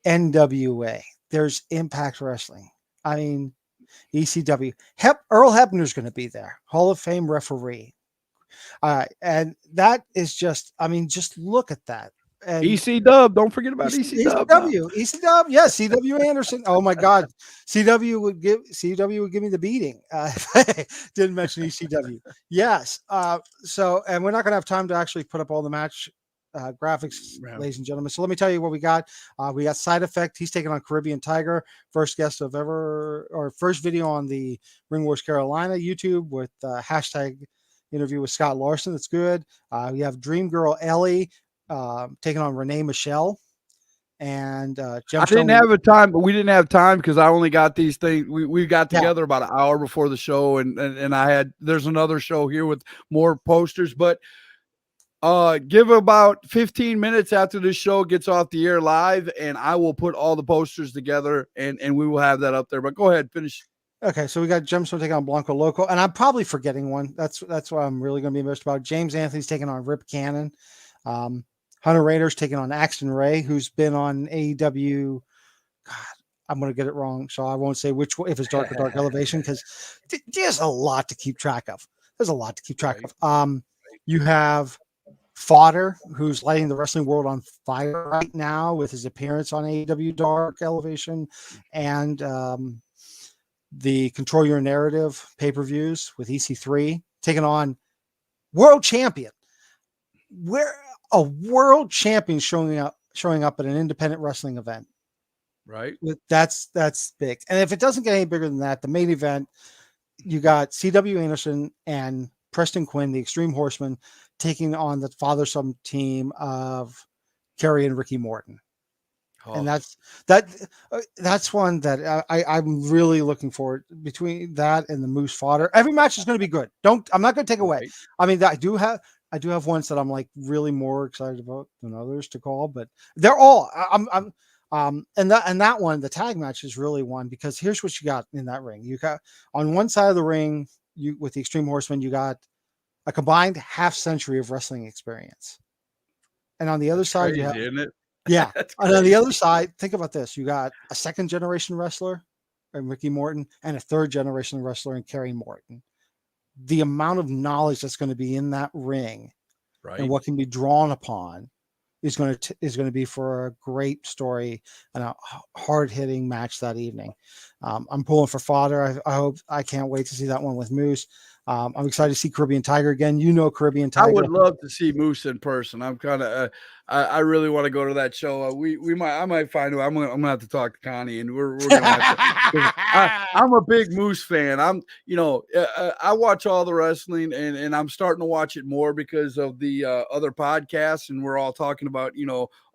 NWA. There's Impact Wrestling. I mean, ECW. Earl Hebner's going to be there. Hall of Fame referee. And that is just look at that. And EC Dub, don't forget about EC Dub. EC Dub, yes, CW Anderson. Oh my God, CW would give me the beating if I didn't mention ECW. Yes. So, and we're not going to have time to actually put up all the match graphics, ladies and gentlemen. So let me tell you what we got. We got Side Effect. He's taking on Caribbean Tiger. First video on the Ring Wars Carolina YouTube with hashtag interview with Scott Larson. That's good. We have Dream Girl Ellie taking on Renee Michelle. And I didn't have time, but we didn't have time because I only got these things. We got together about an hour before the show, and there's another show here with more posters, but give about 15 minutes after this show gets off the air live, and I will put all the posters together and we will have that up there. But go ahead, finish. Okay, so we got Gemstone taking on Blanco Loco, and I'm probably forgetting one. That's what I'm really going to be embarrassed about. James Anthony's taking on Rip Cannon. Hunter Raiders taking on Axton Ray, who's been on AEW. God, I'm going to get it wrong, so I won't say which one, if it's Dark or Dark Elevation, because there's a lot to keep track of. You have Fodder, who's lighting the wrestling world on fire right now with his appearance on AEW Dark Elevation, and the Control Your Narrative pay-per-views with EC3, taking on world champion. Where a world champion showing up at an independent wrestling event. Right. That's big. And if it doesn't get any bigger than that, the main event, you got C.W. Anderson and Preston Quinn, the Extreme Horsemen, taking on the father-son team of Kerry and Ricky Morton. Oh. And that's one that I'm really looking forward. Between that and the Moose Fodder, every match is going to be good. I'm not going to take away. Right. I mean, I do have ones that I'm like really more excited about than others to call, but they're all and that one, the tag match is really one, because here's what you got in that ring. You got on one side of the ring, with the Extreme Horsemen, you got a combined half century of wrestling experience. And on the other side, crazy, you have, isn't it? yeah. And on the other side, think about this. You got a second generation wrestler in Ricky Morton and a third generation wrestler in Kerry Morton. The amount of knowledge that's going to be in that ring, right, and what can be drawn upon is going to be for a great story and a hard-hitting match that evening. I'm pulling for Fodder. I can't wait to see that one with Moose. I'm excited to see Caribbean Tiger again. Caribbean Tiger. I would love to see Moose in person. I'm kind of, I really want to go to that show. I might find out. I'm gonna have to talk to Connie, and we're gonna have to. I'm a big Moose fan. I watch all the wrestling, and I'm starting to watch it more because of the other podcasts, and we're all talking about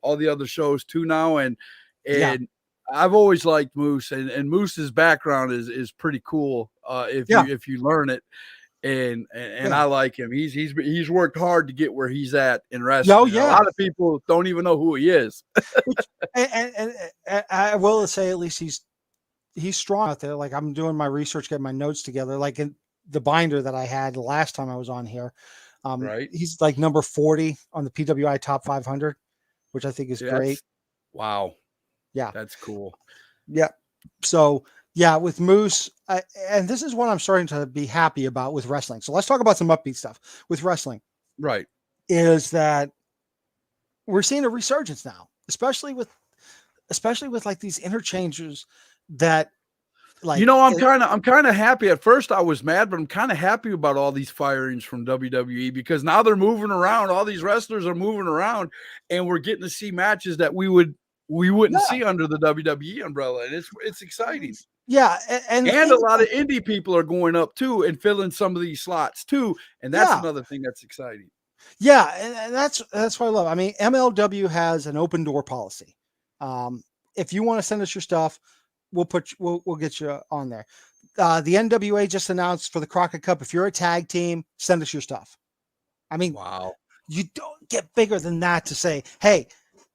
all the other shows too now, and I've always liked Moose, and Moose's background is pretty cool if you learn it. And I like him. He's worked hard to get where he's at in wrestling. Oh, yeah. A lot of people don't even know who he is. and I will say, at least he's strong out there. Like, I'm doing my research, getting my notes together. Like in the binder that I had the last time I was on here, right? He's like number 40 on the PWI Top 500, which I think is great. Wow. Yeah, that's cool. Yeah. So. Yeah, with Moose, and this is what I'm starting to be happy about with wrestling. So let's talk about some upbeat stuff with wrestling. Right. Is that we're seeing a resurgence now, especially with like these interchanges that, like, I'm kind of happy. At first I was mad, but I'm kind of happy about all these firings from WWE, because now they're moving around. All these wrestlers are moving around, and we're getting to see matches that we wouldn't see under the WWE umbrella. And it's exciting. Yeah, and a lot of indie people are going up too and filling some of these slots too, and that's another thing that's exciting. Yeah, and that's what I love. I mean, MLW has an open door policy. If you want to send us your stuff, we'll get you on there. The NWA just announced for the Crockett Cup, if you're a tag team, send us your stuff. I mean, wow, you don't get bigger than that to say, hey,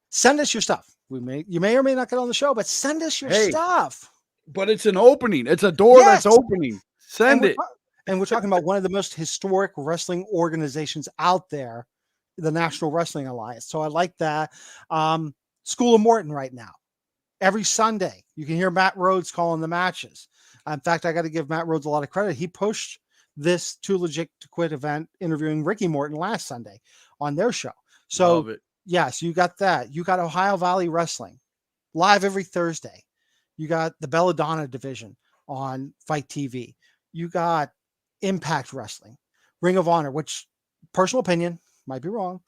send us your stuff. You may or may not get on the show, but send us your stuff. But it's an opening. It's a door that's opening. Send it. And we're talking about one of the most historic wrestling organizations out there, the National Wrestling Alliance. So I like that. School of Morton right now. Every Sunday, you can hear Matt Rhodes calling the matches. In fact, I got to give Matt Rhodes a lot of credit. He pushed this Too Legit to Quit event interviewing Ricky Morton last Sunday on their show. So, yes, you got that. You got Ohio Valley Wrestling live every Thursday. You got the Belladonna division on Fight TV. You got Impact Wrestling, Ring of Honor, which, personal opinion, might be wrong.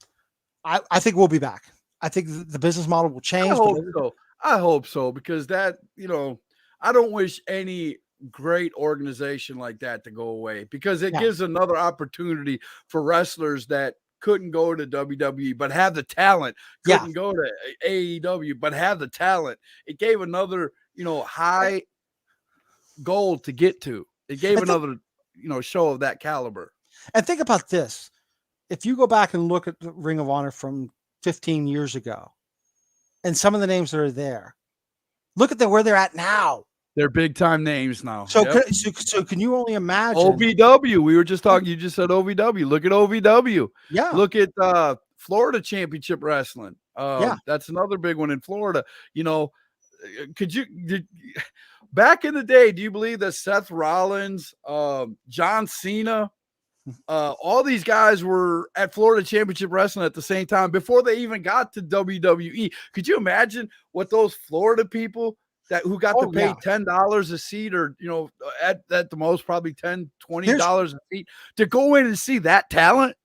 I think we'll be back. I think the business model will change. I hope so, because that, I don't wish any great organization like that to go away, because it gives another opportunity for wrestlers that couldn't go to WWE but have the talent, couldn't go to AEW but have the talent. It gave another high goal to get to. It gave another show of that caliber. And think about this. If you go back and look at the Ring of Honor from 15 years ago and some of the names that are there, look at where they're at now. They're big time names now. So, so can you only imagine? OVW. We were just talking. You just said OVW. Look at OVW. Yeah. Look at Florida Championship Wrestling. That's another big one in Florida. Back in the day, do you believe that Seth Rollins, John Cena all these guys were at Florida Championship Wrestling at the same time before they even got to WWE. Could you imagine what those Florida people who got to pay $10 a seat, or at the most probably $10, $20 a seat to go in and see that talent?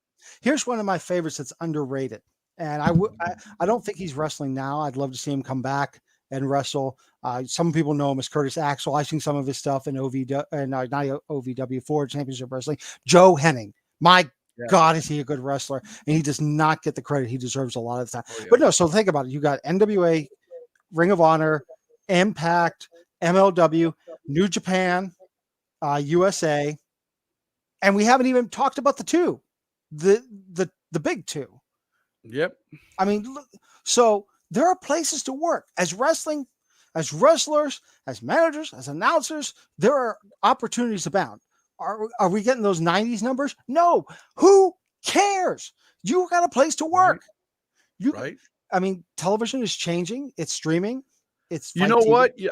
Here's one of my favorites that's underrated, and I don't think he's wrestling now. I'd love to see him come back and wrestle. Some people know him as Curtis Axel. I've seen some of his stuff in not OVW, Forward Championship Wrestling. Joe Henning, my God, is he a good wrestler? And he does not get the credit he deserves a lot of the time. But no, so think about it. You got NWA, Ring of Honor, Impact, MLW, New Japan, USA, and we haven't even talked about the big two. Yep. I mean, look, so there are places to work as wrestling, as wrestlers, as managers, as announcers. There are opportunities abound. Are we getting those 90s numbers? No. Who cares? You got a place to work. Right. I mean, television is changing. It's streaming. It's you know TV.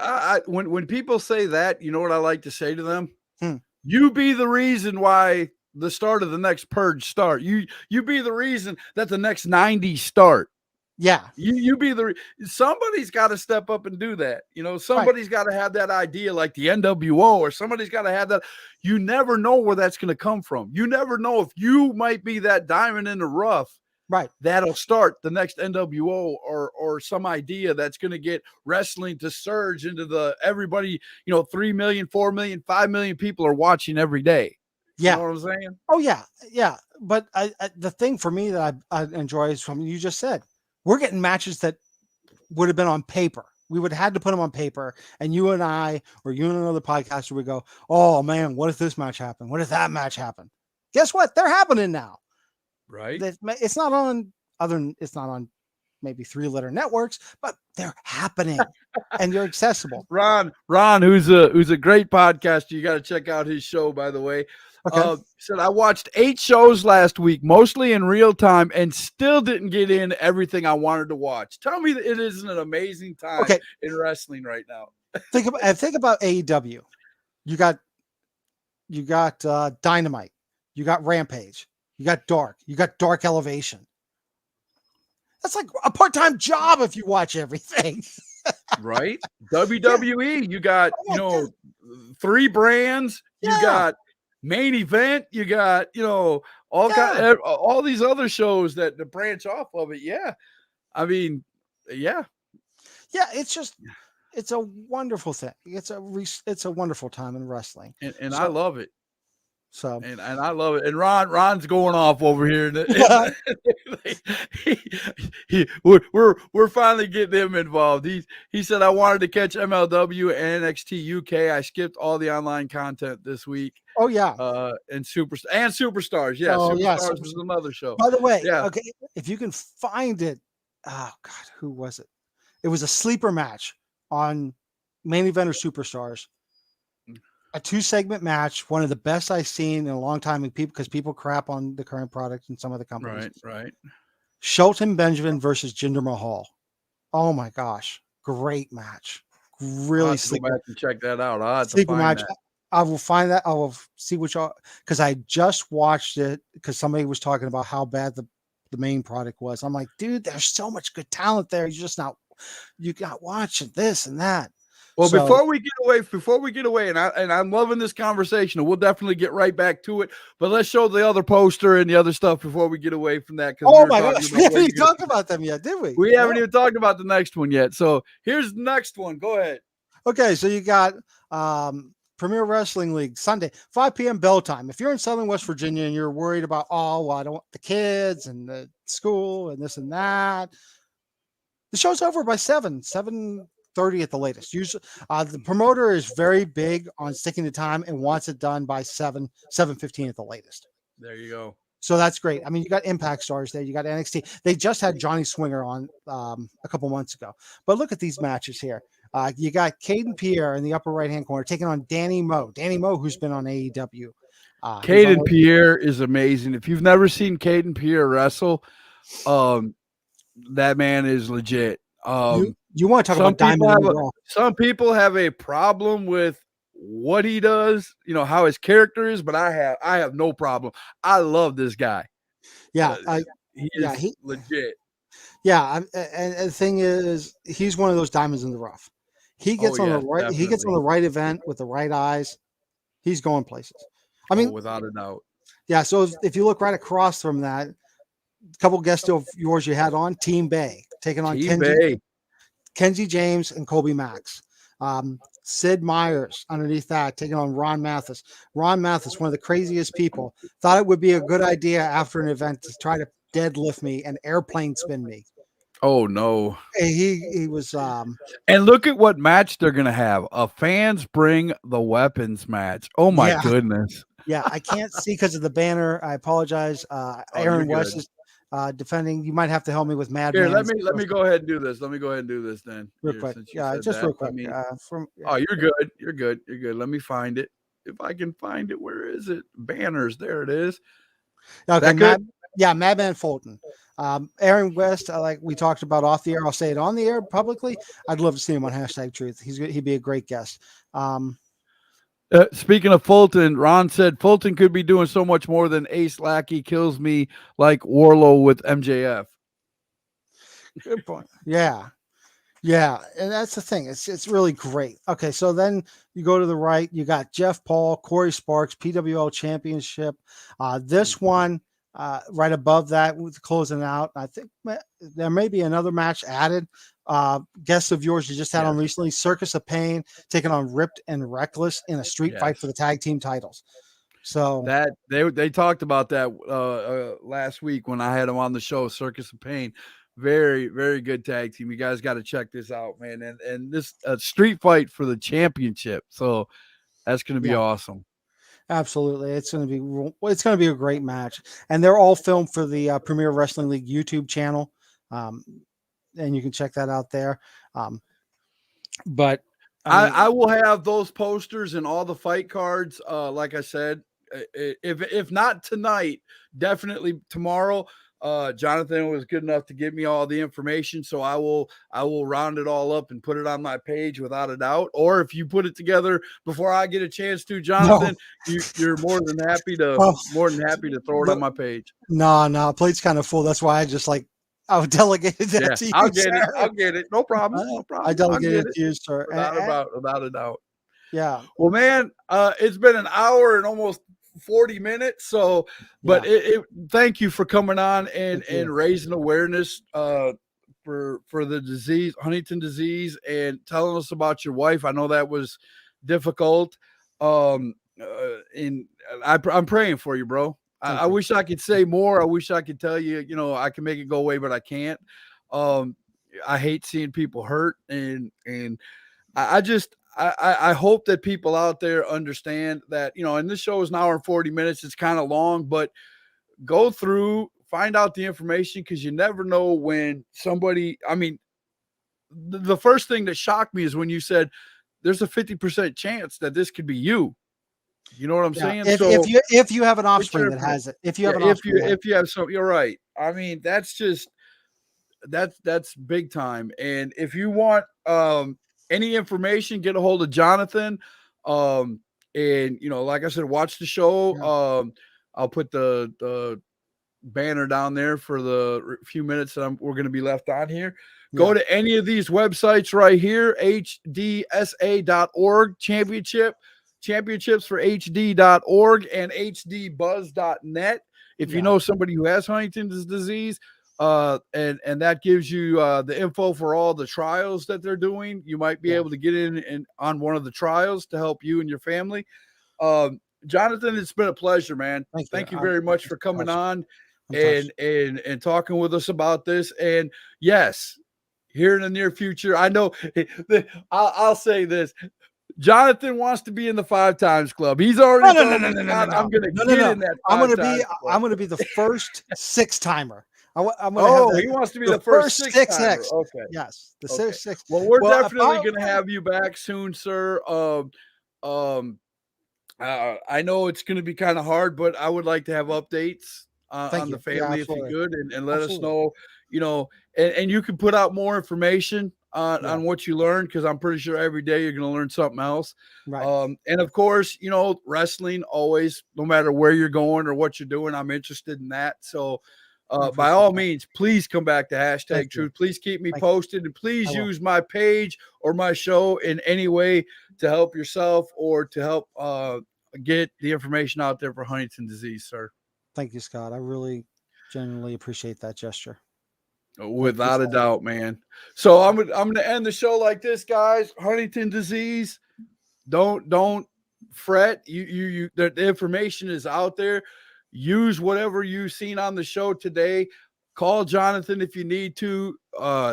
What? When people say that, you know what I like to say to them? You be the reason why the start of the next purge start. You be the reason that the next 90s start. Yeah. You be somebody's got to step up and do that. Somebody's got to have that idea, like the NWO, or somebody's got to have that. You never know where that's going to come from. You never know if you might be that diamond in the rough. Right. That'll start the next NWO or some idea that's going to get wrestling to surge into the everybody, 3 million, 4 million, 5 million people are watching every day. Yeah. You know what I'm saying? Oh, yeah. Yeah. But the thing for me that I enjoy is from you just said, we're getting matches that would have been on paper. We would have had to put them on paper. And you and I, or you and another podcaster would go, oh, man, what if this match happened? What if that match happened? Guess what? They're happening now. Right. It's not on maybe 3-letter networks, but they're happening and they're accessible. Ron, who's a great podcaster. You got to check out his show, by the way. Okay. Said I watched 8 shows last week, mostly in real time, and still didn't get in everything I wanted to watch. Tell me that it isn't an amazing time in wrestling right now. Think about AEW. You got Dynamite. You got Rampage. You got Dark Elevation. That's like a part-time job if you watch everything. Right? WWE, you got, 3 brands. You got Main Event. You got, all these other shows that branch off of it. Yeah. I mean, yeah. Yeah, it's a wonderful thing. It's a wonderful time in wrestling. And I love it. So and I love it. And Ron's going off over here. We're finally getting him involved. He said I wanted to catch MLW and NXT UK. I skipped all the online content this week. Oh yeah. And Superstars. Yeah, Superstars was another show. By the way, okay, if you can find it. Oh God, who was it? It was a sleeper match on Main Event or Superstars. A 2-segment match, one of the best I've seen in a long time, because people crap on the current product in some of the companies. Right. Shelton Benjamin versus Jinder Mahal. Oh my gosh, great match! Really sleeper. Go back and check that out. I'll have to sleeper find match. That. I will find that. I will see which because I just watched it because somebody was talking about how bad the main product was. I'm like, dude, there's so much good talent there. You got watching this and that. Well, before we get away, and I'm loving this conversation, and we'll definitely get right back to it. But let's show the other poster and the other stuff before we get away from that. Oh my gosh, we haven't even talked about them yet, did we? We haven't even talked about the next one yet. So here's the next one. Go ahead. Okay, so you got Premier Wrestling League Sunday, 5 p.m. bell time. If you're in Southern West Virginia and you're worried about, I don't want the kids and the school and this and that, the show's over by 7:30 at the latest. Usually, the promoter is very big on sticking to time and wants it done by 7:15 at the latest. There you go. So that's great. I mean, you got Impact stars there. You got NXT. They just had Johnny Swinger on a couple months ago. But look at these matches here. You got Caden Pierre in the upper right-hand corner taking on Danny Moe. Danny Moe, who's been on AEW. Caden Pierre is amazing. If you've never seen Caden Pierre wrestle, that man is legit. You want to talk about Diamond in the Rough. Some people have a problem with what he does, how his character is, but I have no problem. I love this guy. Yeah, He yeah, is legit. Yeah, and the thing is, he's one of those diamonds in the rough. He gets on the right. Definitely. He gets on the right event with the right eyes. He's going places. I mean, without a doubt. Yeah. So if you look right across from that, a couple guests of yours you had on Team Bay taking on Kenzie James and Kobe Max. Sid Meier's underneath that taking on Ron Mathis. Ron Mathis, one of the craziest people, thought it would be a good idea after an event to try to deadlift me and airplane spin me. Oh no. He was and look at what match they're gonna have. A fans bring the weapons match. Oh my goodness. Yeah, I can't see because of the banner. I apologize. Aaron West is defending. You might have to help me with Madman. Here, let me go ahead and do this. Let me go ahead and do this then. Real quick. Yeah, just real quick. Oh, you're good. You're good. You're good. Let me find it. If I can find it, where is it? Banners. There it is. Okay, Madman Fulton. Aaron West, like we talked about off the air, I'll say it on the air publicly. I'd love to see him on #Truth. He'd be a great guest. Speaking of Fulton, Ron said Fulton could be doing so much more than Ace Lackey kills me like Warlow with MJF. Good point. Yeah. And that's the thing. It's really great. Okay, so then you go to the right. You got Jeff Paul, Corey Sparks, PWL Championship. This one right above that with closing out. I think there may be another match added. Guests of yours you just had on recently, Circus of Pain taking on Ripped and Reckless in a street fight for the tag team titles. So that they talked about that last week when I had them on the show. Circus of Pain, very, very good tag team. You guys got to check this out, man. And this street fight for the championship. So that's going to be awesome. Absolutely. It's going to be a great match. And they're all filmed for the Premier Wrestling League YouTube channel. And you can check that out there. But I will have those posters and all the fight cards. Like I said, if not tonight, definitely tomorrow. Jonathan was good enough to give me all the information, so I will round it all up and put it on my page without a doubt. Or if you put it together before I get a chance to, Jonathan, you're more than happy to throw it on my page. No, plate's kind of full. That's why I would delegate that to you. I'll get it. No problem. I delegated it to you, sir. Without a doubt. Yeah. Well, man, it's been an hour and almost 40 minutes. So, but thank you for coming on and raising awareness for the disease, Huntington disease, and telling us about your wife. I know that was difficult. And I'm praying for you, bro. I wish I could say more. I wish I could tell you, I can make it go away, but I can't. I hate seeing people hurt, and I hope that people out there understand that, and this show is an hour and 40 minutes. It's kind of long, but go through, find out the information, because you never know when somebody, the first thing that shocked me is when you said there's a 50% chance that this could be you. You know what I'm saying? If you have an offspring that has it, if you have some, you're right. That's big time. And if you want any information, get a hold of Jonathan. And like I said, watch the show. Yeah. I'll put the banner down there for the few minutes that we're going to be left on here. Go to any of these websites right here, hdsa.org, championships for hd.org and hdbuzz.net. If you know somebody who has Huntington's disease, and that gives you the info for all the trials that they're doing, you might be able to get in on one of the trials to help you and your family. Jonathan, it's been a pleasure, man. Thank you very much for coming on and talking with us about this. And yes, here in the near future, I know I'll say this. Jonathan wants to be in the 5 times club. He's already no. I'm going to get in that. I'm going to be the first 6-timer. He wants to be the first 6. Okay. Yes, the 6. Well, we're definitely going to have you back soon, sir. I know it's going to be kind of hard, but I would like to have updates on the family if you could, and let us know. And you can put out more information on what you learned, because I'm pretty sure every day you're going to learn something else. Right. And of course, you know, wrestling always, no matter where you're going or what you're doing, I'm interested in that. So by all means, please come back to hashtag truth. Please keep me posted, and please use my page or my show in any way to help yourself or to help get the information out there for Huntington disease, sir. Thank you, Scott. I really genuinely appreciate that gesture. Without a doubt, man. So I'm gonna end the show like this, guys. Huntington disease. Don't fret. The information is out there. Use whatever you've seen on the show today. Call Jonathan if you need to.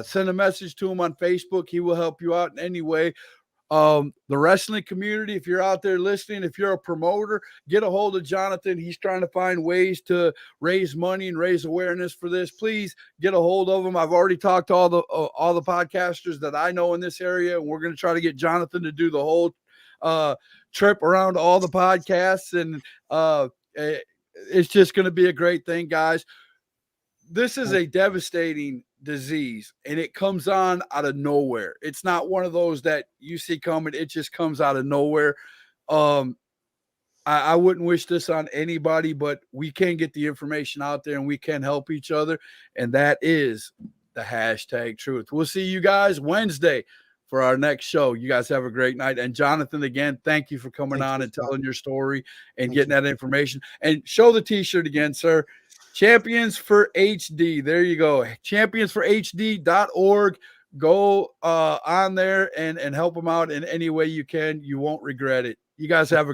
Send a message to him on Facebook. He will help you out in any way. The wrestling community, if you're out there listening, if you're a promoter, get a hold of Jonathan. He's trying to find ways to raise money and raise awareness for this. Please get a hold of him. I've already talked to all the podcasters that I know in this area, and we're going to try to get Jonathan to do the whole trip around all the podcasts, and it's just going to be a great thing, guys. This is a devastating disease, and it comes on out of nowhere. It's not one of those that you see coming. It just comes out of nowhere. I wouldn't wish this on anybody, but we can get the information out there and we can help each other. And that is the hashtag truth. We'll see you guys Wednesday for our next show. You guys have a great night. And Jonathan, again, thank you for coming on and telling your story and getting that information. And show the t-shirt again, sir. Champions for HD. There you go. championsforhd.org. Go on there and help them out in any way you can. You won't regret it. You guys have a